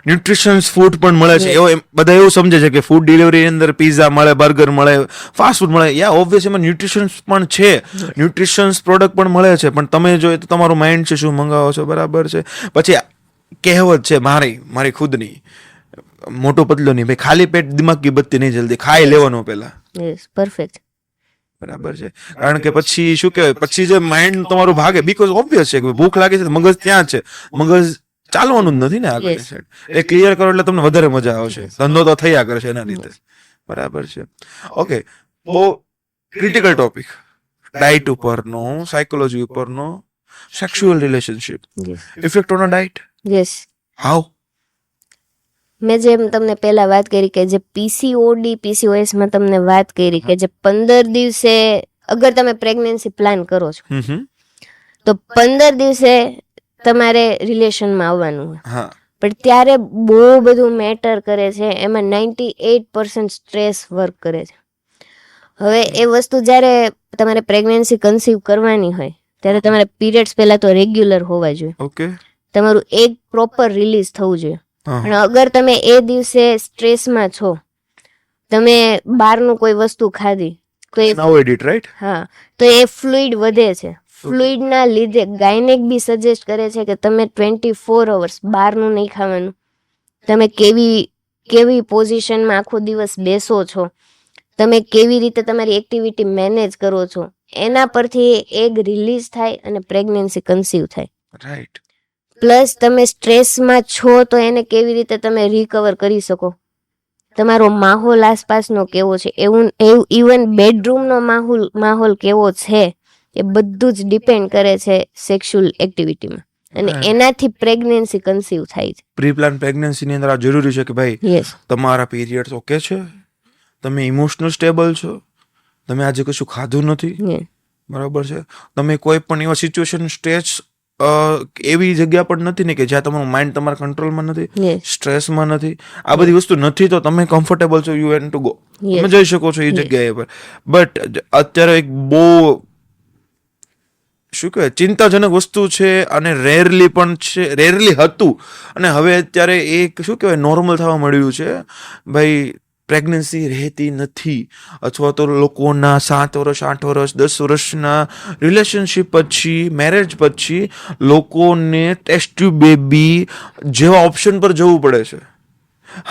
ન્યુટ્રિશન્સ ફૂડ પણ મળે છે. એવો બધા એવું સમજે છે કે ફૂડ ડિલિવરી અંદર પીઝા મળે, બર્ગર મળે, ફાસ્ટ ફૂડ મળે. યા ઓબ્વિયસ એમાં ન્યુટ્રિશન્સ પણ છે, ન્યુટ્રિશન્સ પ્રોડક્ટ પણ મળે છે, પણ તમે જો તો તમારું માઇન્ડ છે શું મંગાવો છો. બરાબર છે. પછી કહેવત છે મારી ખુદની, મોટો પતલો નહીં, ભાઈ ખાલી પેટ દિમાગ કી બત્તી નહીં જલ્દી, ખાઈ લેવાનું પહેલા. પરફેક્ટ. બરાબર છે. કારણ કે પછી શું કહેવાય, પછી જે માઇન્ડ તમારું ભાગે, બીકોઝ ઓબ્વિયસ છે કે ભૂખ લાગે છે, મગજ ત્યાં છે, મગજ ચાલવાનું જ નથી ને આગળ સાઈડ. એ ક્લિયર કરો એટલે તમને વધારે મજા આવશે, ધંધો તો થયા કરશે એના રીતે. બરાબર છે. ઓકે, બહુ ક્રિટિકલ ટોપિક, ડાયટ ઉપરનો, સાયકોલોજી ઉપરનો, sexual relationship, effect on a diet. Yes. How? મેં જેમ તમને પહેલા વાત કરી કે જે PCOD PCOS માં તમને વાત કરી કે જે 15 દિવસે અગર તમે પ્રેગ્નન્સી પ્લાન કરો છો તો 15 દિવસે તમારે રિલેશનમાં આવવાનું હોય, પણ ત્યારે બહુ બધું મેટર કરે છે. એમાં 98% સ્ટ્રેસ વર્ક કરે છે. હવે એ વસ્તુ જ્યારે તમારે પ્રેગ્નન્સી કન્સીવ કરવાની હોય ત્યારે તમારા પીરિયડ્સ પહેલા તો રેગ્યુલર હોવા જોઈએ. ઓકે. તમારું એગ પ્રોપર રિલીઝ થવું જોઈએ. હા. અને અગર તમે એ દિવસે સ્ટ્રેસમાં છો, તમે બહારનું કોઈ વસ્તુ ખાધી તો એ અવોઇડ ઇટ, રાઈટ? હા, તો એ ફ્લુઇડ વધે છે. ફ્લુઇડના લીધે ગાયનેક બી સજેસ્ટ કરે છે કે તમે 24 અવર્સ બહારનું નહીં ખાવાનું. તમે કેવી પોઝિશનમાં આખો દિવસ બેસો છો, તમે કેવી રીતે તમારી એક્ટિવિટી મેનેજ કરો છો, એના પરથી એગ રિલીઝ થાય અને પ્રેગ્નન્સી કન્સીવ થાય. રાઈટ. પ્લસ તમે સ્ટ્રેસમાં છો તો એને કેવી રીતે તમે રિકવર કરી શકો, તમારો માહોલ આસપાસનો કેવો છે, ઇવન બેડરૂમનો માહોલ કેવો છે, એ બધું જ ડિપેન્ડ કરે છે સેક્સ્યુઅલ એક્ટિવિટીમાં. અને એનાથી પ્રેગ્નન્સી કન્સીવ થાય છે. પ્રી પ્લાન પ્રેગ્નન્સીની અંદર આ જરૂરી છે કે ભાઈ યસ, તમારા પીરિયડ્સ ઓકે છે, તમે ઇમોશનલ સ્ટેબલ છો, તમે આજે કશું ખાધું નથી, બરાબર છે, તમે કોઈ પણ એવા સિચ્યુએશન સ્ટેજ એવી જગ્યા પણ નથી ને કે જ્યાં તમારું માઇન્ડ તમારા કંટ્રોલમાં નથી, સ્ટ્રેસમાં નથી, આ બધી વસ્તુ નથી, તો તમે કમ્ફર્ટેબલ છો, યુ હેવ ટુ ગો, તમે જઈ શકો છો એ જગ્યાએ પર. બટ અત્યારે એક બહુ શું કહેવાય ચિંતાજનક વસ્તુ છે, અને રેરલી પણ છે, રેરલી હતું, અને હવે અત્યારે એક શું કહેવાય નોર્મલ થવા મળ્યું છે ભાઈ, પ્રેગ્નન્સી રહેતી નથી, અથવા તો લોકોના 7 વર્ષ 8 વર્ષ 10 વર્ષના રિલેશનશિપ પછી, મેરેજ પછી લોકોને ટેસ્ટ ટ્યુબ બેબી જેવા ઓપ્શન પર જવું પડે છે.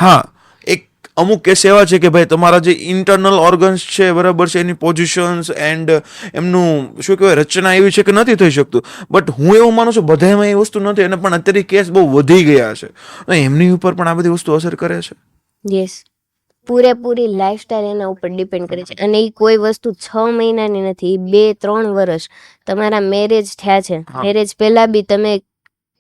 હા, એક અમુક કેસ એવા છે કે ભાઈ તમારા જે ઇન્ટરનલ ઓર્ગન્સ છે, બરાબર છે, એની પોઝિશન્સ એન્ડ એમનું શું કહેવાય રચના એવી છે કે નથી થઈ શકતું. બટ હું એવું માનું છું બધામાં એ વસ્તુ નથી, અને પણ અત્યારે કેસ બહુ વધી ગયા છે, એમની ઉપર પણ આ બધી વસ્તુ અસર કરે છે. યસ, પૂરેપૂરી લાઈફસ્ટાઈલ એના ઉપર ડિપેન્ડ કરે છે. અને એ કોઈ વસ્તુ 6 મહિનાની નથી, 2-3 વર્ષ તમારા મેરેજ થયા છે, મેરેજ પહેલા બી તમે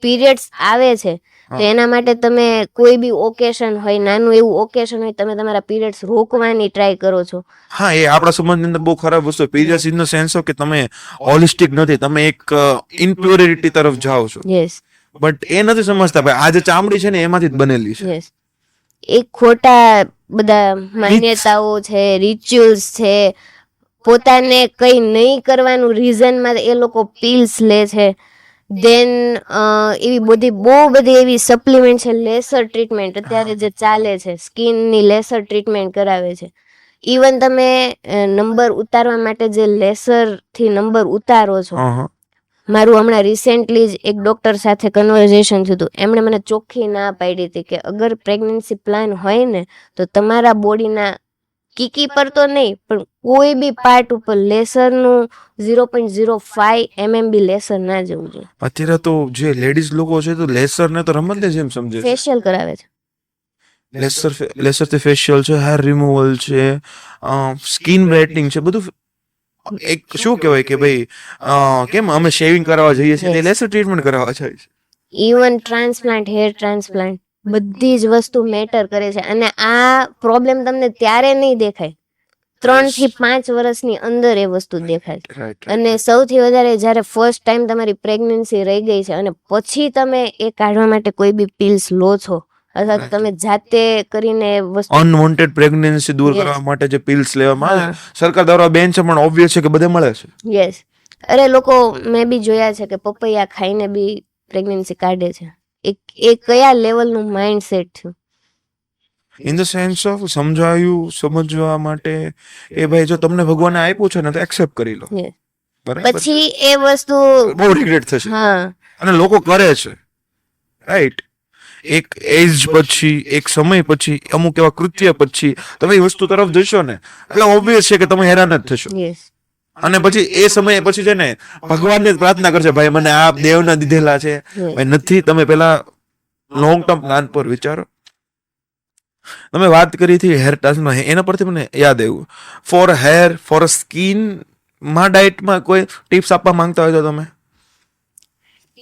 પીરિયડ્સ આવે છે તો એના માટે તમે કોઈ બી ઓકેશન હોય, નાનું એવું ઓકેશન હોય, તમે તમારા પીરિયડ્સ રોકવાની ટ્રાય કરો છો. હા, એ આપણા સમાજની અંદર બહુ ખરાબ વસ્તુ, periods in the sense of કે તમે હોલિસ્ટિક નથી, તમે એક ઇમ્પ્યોરિટી તરફ જાઓ છો. યસ, બટ એ નથી સમજતા ભાઈ આ જે ચામડી છે ને એમાંથી જ બનેલી છે. યસ, એક ખોટા બધા માન્યતાઓ છે, રિચ્યુઅલ્સ છે, પોતાને કઈ નહીં કરવાનું રીઝનમાં એ લોકો પિલ્સ લે છે. દેન એવી બહુ બધી એવી સપ્લિમેન્ટ છે, લેસર ટ્રીટમેન્ટ અત્યારે જે ચાલે છે, સ્કિનની લેસર ટ્રીટમેન્ટ કરાવે છે. ઇવન તમે નંબર ઉતારવા માટે જે લેસરથી નંબર ઉતારો છો, મારું હમણાં રિસેન્ટલી જ એક ડોક્ટર સાથે કન્વર્ઝેશન થયું હતું, એમણે મને ચોખ્ખી ના પાડી હતી કે અગર પ્રેગ્નન્સી પ્લાન હોય ને તો તમારા બોડીના કીકી પર તો નહીં પણ કોઈ બી પાર્ટ ઉપર લેસરનું 0.05 mm બી લેસર ના જવું જોઈએ. અત્યારે તો જે લેડીઝ લોકો છે તો લેસર ને તો રમત જેમ સમજે છે, ફેશિયલ કરાવે છે. લેસરથી ફેશિયલ છે, હેર રિમૂવલ છે, સ્કિન બ્રાઇટનિંગ છે, બધું એક શું કહેવાય કે ભાઈ કેમ અમે શેવિંગ કરાવવા જઈએ છીએ, લેસર ટ્રીટમેન્ટ કરાવવા જાય છે. ઇવન ટ્રાન્સપ્લાન્ટ, હેર ટ્રાન્સપ્લાન્ટ, બધી જ વસ્તુ મેટર કરે છે. અને આ પ્રોબ્લેમ તમને ત્યારે નહીં દેખાય, 3 થી 5 વર્ષની અંદર એ વસ્તુ દેખાય. અને સૌથી વધારે જ્યારે ફર્સ્ટ ટાઈમ તમારી પ્રેગ્નન્સી રહી ગઈ છે અને પછી તમે એ કાઢવા માટે કોઈ બી પિલ્સ લો છો, અથવા તમે જાતે કરીને વસ્તુ અનવોન્ટેડ પ્રેગ્નન્સી દૂર કરવા માટે જે પિલ્સ લેવામાં આવે સરકાર દ્વારા બેન છે, પણ ઓબ્વિયસ છે કે બધે મળે છે. યસ, અરે લોકો મેં બી જોયા છે કે પપૈયા ખાઈને બી પ્રેગ્નન્સી કાઢે છે. એ કયા લેવલનું માઇન્ડસેટ થયું? ઇન ધ સેન્સ ઓફ સમજવા માટે એ ભાઈ જો તમને ભગવાને આપ્યું છે ને તો એક્સેપ્ટ કરી લો, બરાબર, પછી એ વસ્તુ બહુ રિગ્રેટ થશે. હા, અને લોકો કરે છે, રાઈટ. એક એજ પછી, એક સમય પછી, અમુક એવા કૃત્ય પછી તમે એ વસ્તુ તરફ જશો ને એટલે ઓબ્વિયસ છે કે તમે હેરાન જ થશો. અને પછી એ સમયે પછી છે ને ભગવાનને જ પ્રાર્થના કરશે, ભાઈ મને આ દેવના દીધેલા છે, ભાઈ નથી. તમે પેલા લોંગ ટર્મ પ્લાન પર વિચારો. તમે વાત કરી હતી હેર ટ્રાન્સમાં, એના પરથી મને યાદ આવ્યું, ફોર હેર, ફોર સ્કિન માં ડાયટમાં કોઈ ટિપ્સ આપવા માંગતા હોય તો તમે?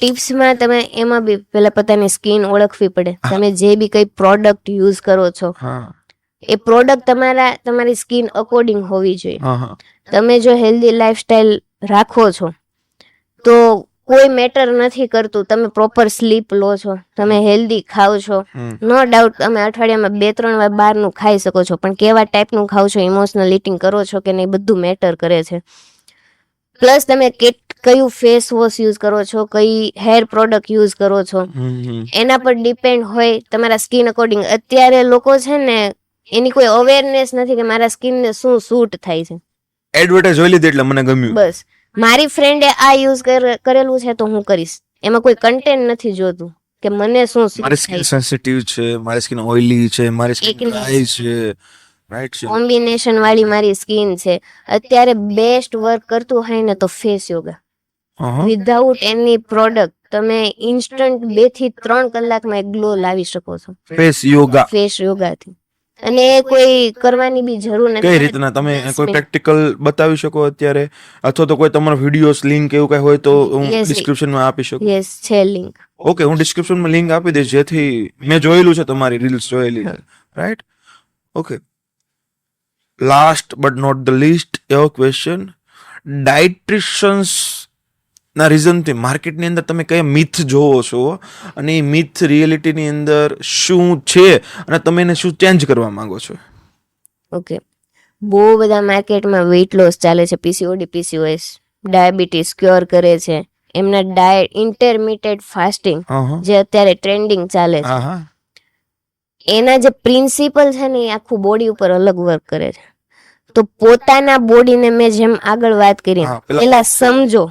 ટિપ્સમાં તમે એમાં બી પેલા પોતાની સ્કિન ઓળખવી પડે. તમે જે બી કઈ પ્રોડક્ટ યુઝ કરો છો એ પ્રોડક્ટ તમારી સ્કિન અકોર્ડિંગ હોવી જોઈએ. તમે જો હેલ્ધી લાઈફસ્ટાઈલ રાખો છો તો કોઈ મેટર નથી કરતું, તમે પ્રોપર સ્લીપ લો છો, તમે હેલ્ધી ખાવ છો, નો ડાઉટ તમે અઠવાડિયામાં 2-3 વાર બહારનું ખાઈ શકો છો, પણ કેવા ટાઈપનું ખાવ છો, ઇમોશનલ ઇટિંગ કરો છો કે નહીં, બધું મેટર કરે છે. પ્લસ તમે કયું ફેસ વોશ યુઝ કરો છો, કઈ હેર પ્રોડક્ટ યુઝ કરો છો, એના પર ડિપેન્ડ હોય તમારા સ્કિન અકોર્ડિંગ. અત્યારે લોકો છે ને એની કોઈ અવેરનેસ નથી કે મારા સ્કિનને શું સૂટ થાય છે. એડવર્ટાઇઝ જોઈ લીધી એટલે મને ગમ્યું. બસ મારી ફ્રેન્ડે આ યુઝ કરેલું છે તો હું કરીશ. એમાં કોઈ કન્ટેન્ટ નથી જોતું કે મને શું મારી સ્કિન સેન્સિટિવ છે, મારી સ્કિન ઓઇલી છે, મારી સ્કિન ડ્રાય છે, રાઈટ છે. કોમ્બિનેશન વાળી મારી સ્કિન છે. અત્યારે બેસ્ટ વર્ક કરતું હોય ને તો ફેસ યોગા. વિધાઉટ એની પ્રોડક્ટ તમે ઇન્સ્ટન્ટ 2 થી 3 કલાકમાં એક ગ્લો લાવી શકો છો ફેસ યોગા. ફેસ યોગાથી. અને કોઈ કરવાની બી જરૂર નથી. કઈ રીતના તમે કોઈ પ્રેક્ટિકલ બતાવી શકો અત્યારે, અથવા તો કોઈ તમારો વિડીયોસ લિંક એવું કઈ હોય તો હું ડિસ્ક્રિપ્શનમાં આપી શકું? યસ છે લિંક. ઓકે, હું ડિસ્ક્રિપ્શનમાં લિંક આપી દઈશ, જેથી મેં જોયેલું છે તમારી રીલ્સ જોયેલી છે, right? Okay, last but not the least એવો ક્વેશ્ચન, ડાયટ્રિશન્સ ના રીઝનથી માર્કેટની અંદર તમે કયા મિથ જોવો છો અને એ મિથ રિયાલિટીની અંદર શું છે અને તમે એને શું ચેન્જ કરવા માંગો છો? ઓકે, બહુ બધા માર્કેટમાં વેઇટ લોસ ચાલે છે, પીસીઓડી પીસીઓએસ, ડાયાબિટીસ ક્યોર કરે છે, એમના ડાયટ ઇન્ટરમિટેડ ફાસ્ટિંગ જે અત્યારે ટ્રેન્ડિંગ ચાલે છે, એના જે પ્રિન્સિપલ છે ને એ આખું બોડી ઉપર અલગ વર્ક કરે છે. તો પોતાના બોડીને મેં જેમ આગળ વાત કરી પેલા સમજો,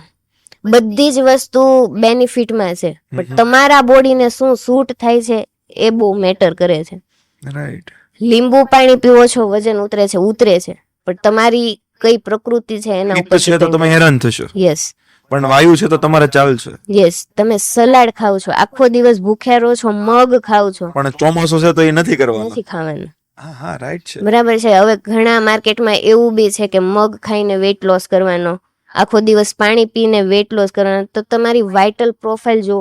બધી જ વસ્તુ બેનિફિટમાં છે, પણ તમારા બોડીને શું સૂટ થાય છે એ બહુ મેટર કરે છે. રાઈટ. લીંબુ પાણી પીવો છો, વજન ઉતરે છે, પણ તમારી કઈ પ્રકૃતિ છે એના ઉપર છે તો તમે હેરાન થશો. યસ. પણ વાયુ છે તો તમારે ચાલશે. યસ. તમે સલાડ ખાવ છો, આખો દિવસ ભૂખ્યા રહો છો, મગ ખાવ છો, પણ ચોમાસું છે તો એ નથી કરવાનું, નથી ખાવાનું. હા, રાઈટ છે. બરાબર છે. હવે ઘણા માર્કેટમાં એવું બી છે કે મગ ખાઈને વેઇટ લોસ કરવાનો, આખો દિવસ પાણી પીને વેઇટ લોસ કરવાનો. તો તમારી વાઇટલ પ્રોફાઇલ જો,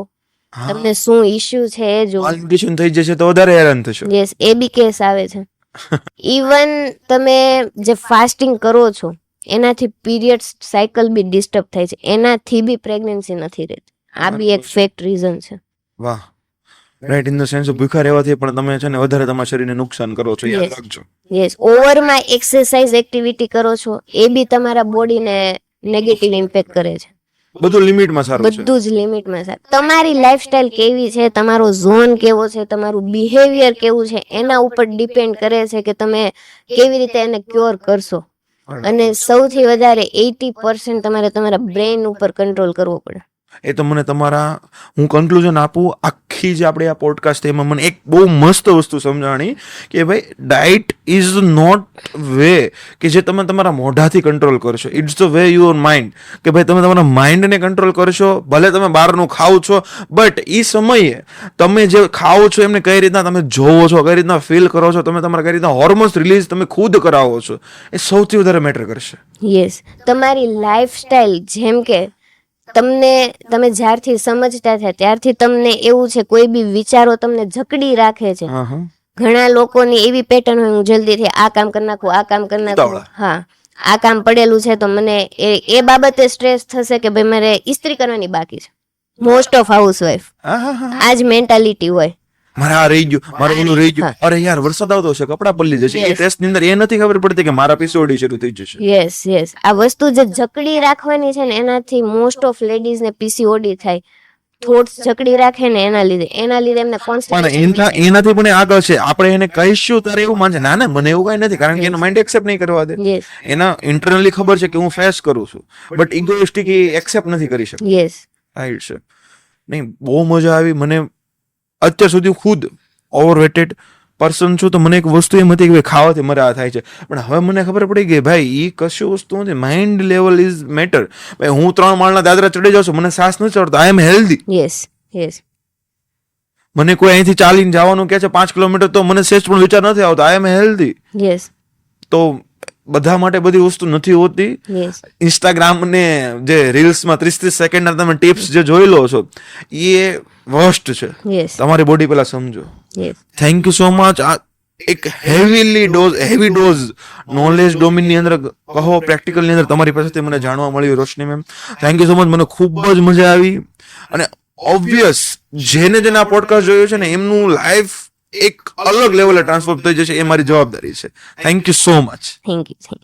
તમને શું ઇશ્યુ છે એ જો. માલ્ન્યુટ્રિશન થઈ જશે તો વધારે હેરાન થશો. યસ, એ બી કેસ આવે છે. ઇવન તમે જે ફાસ્ટિંગ કરો છો એનાથી પીરિયડ સાયકલ બી ડિસ્ટર્બ થાય છે, એનાથી બી પ્રેગ્નન્સી નથી રહેતી. આ બી એક ફેક્ટ રીઝન છે. વાહ, રાઈટ. ઇન ધ સેન્સ ભૂખા રહેવાથી પણ તમે છે ને વધારે તમારા શરીરને નુકસાન કરો છો, યાદ રાખજો. યસ. ઓવરમાં એક્સરસાઇઝ એક્ટિવિટી કરો છો એ બી તમારા બોડીને નેગેટિવ ઇમ્પેક્ટ કરે છે. બધું લિમિટમાં સારું છે. બધું જ લિમિટમાં સારું. તમારી લાઈફસ્ટાઈલ કેવી છે, તમારો ઝોન કેવો છે, તમારું બિહેવિયર કેવું છે, એના ઉપર ડિપેન્ડ કરે છે કે તમે કેવી રીતે એને ક્યોર કરશો. અને સૌથી વધારે 80% તમારે તમારા બ્રેઇન ઉપર કંટ્રોલ કરવો પડે. એ તો મને તમારા, હું કન્ક્લુઝન આપું આખી જે આપણે આ પોડકાસ્ટ, એમાં મને એક બહુ મસ્ત વસ્તુ સમજાણી કે ભાઈ ડાયટ ઇઝ નોટ વે કે જે તમે તમારા મોઢાથી કંટ્રોલ કરશો. It's the way your mind, કે ભાઈ તમે તમારા માઇન્ડને કંટ્રોલ કરશો. ભલે તમે બહારનું ખાઓ છો, બટ એ સમયે તમે જે ખાઓ છો એમને કઈ રીતના તમે જોવો છો, કઈ રીતના ફીલ કરો છો, તમે તમારા કઈ રીતના હોર્મોન્સ રિલીઝ તમે ખુદ કરાવો છો, એ સૌથી વધારે મેટર કરશે. યસ. તમારી લાઈફસ્ટાઈલ, જેમ કે તમે જ્યારથી સમજતા થયા ત્યારથી તમને એવું છે કોઈ બી વિચારો તમને જકડી રાખે છે. ઘણા લોકોની એવી પેટર્ન હોય, હું જલ્દીથી આ કામ કરી નાખું, આ કામ કરી નાખું, હા આ કામ પડેલું છે તો મને એ બાબતે સ્ટ્રેસ થશે કે ભાઈ મારે ઇસ્ત્રી કરવાની બાકી છે. મોસ્ટ ઓફ હાઉસવાઈફ આ જ મેન્ટાલિટી હોય. મારે આ રહી ગયું, મારે ઓલું રહી ગયું, અરે યાર વરસાદ આવતો હશે, કપડા પલળી જશે. એ ટેસ્ટ ની અંદર એ નથી ખબર પડતી કે મારા પીસીઓડી શરૂ થઈ જશે. Yes yes. આ વસ્તુ જે જકડી રાખવાની છે ને એનાથી મોસ્ટ ઓફ લેડીઝ ને પીસીઓડી થાય. થોટ્સ જકડી રાખે ને એના લીધે એમને કોન્સ્ટિપેશન. પણ એનાથી પણ આગળ છે, આપણે એને કહીશું ત્યારે એવું માનશે ના ના મને એવું કઈ નથી, કારણ કે એનો માઇન્ડ એક્સેપ્ટ નહીં કરવા દે. એના ઇન્ટરનલી ખબર છે કે હું ફેસ કરું છું, બટ ઇગોઇસ્ટિક એ એક્સેપ્ટ નથી કરી શકતો. યસ, રાઈટ છે. નહીં, બહુ મજા આવી મને. અત્યાર સુધી ખુદ ઓવરવેટેડ પર્સન છું તો મને એક વસ્તુ એમ હતી કે ખાવાથી મરા થાય છે, પણ હવે મને ખબર પડી ગઈ ભાઈ એ કશું વસ્તુ નથી. Mind level is matter. ભાઈ હું 3 માળના દાદરા ચડી જાઉં છું, મને શ્વાસ નથી ચડતો, આઈ એમ હેલ્ધી. Yes yes. મને કોઈ અહીંથી ચાલીને જવાનું કહે છે 5 કિલોમીટર તો મને સેજ પણ વિચાર નથી આવતો, આઈ એમ હેલ્ધી. યસ. તો બધા માટે બધી વસ્તુ નથી હોતી. ઇન્સ્ટાગ્રામ ને જે રીલ્સમાં 30-30 સેકન્ડના તમે ટિપ્સ જે જોઈ લો છો એ વર્સ્ટ છે. તમારી બોડી પેલા સમજો. Thank you so much. આ એક હેવી ડોઝ નોલેજ ડોમિન ની અંદર કહો, પ્રેક્ટિકલ ની અંદર તમારી પાસેથી મને જાણવા મળ્યું Roshni ma'am. Thank you so much. મને ખૂબ જ મજા આવી. અને ઓબ્વિયસ જેને આ પોડકાસ્ટ જોયો છે ને એમનું લાઈફ એક અલગ લેવલે ટ્રાન્સફોર્મ થઈ જશે, એ મારી જવાબદારી છે. Thank you so much. Thank you.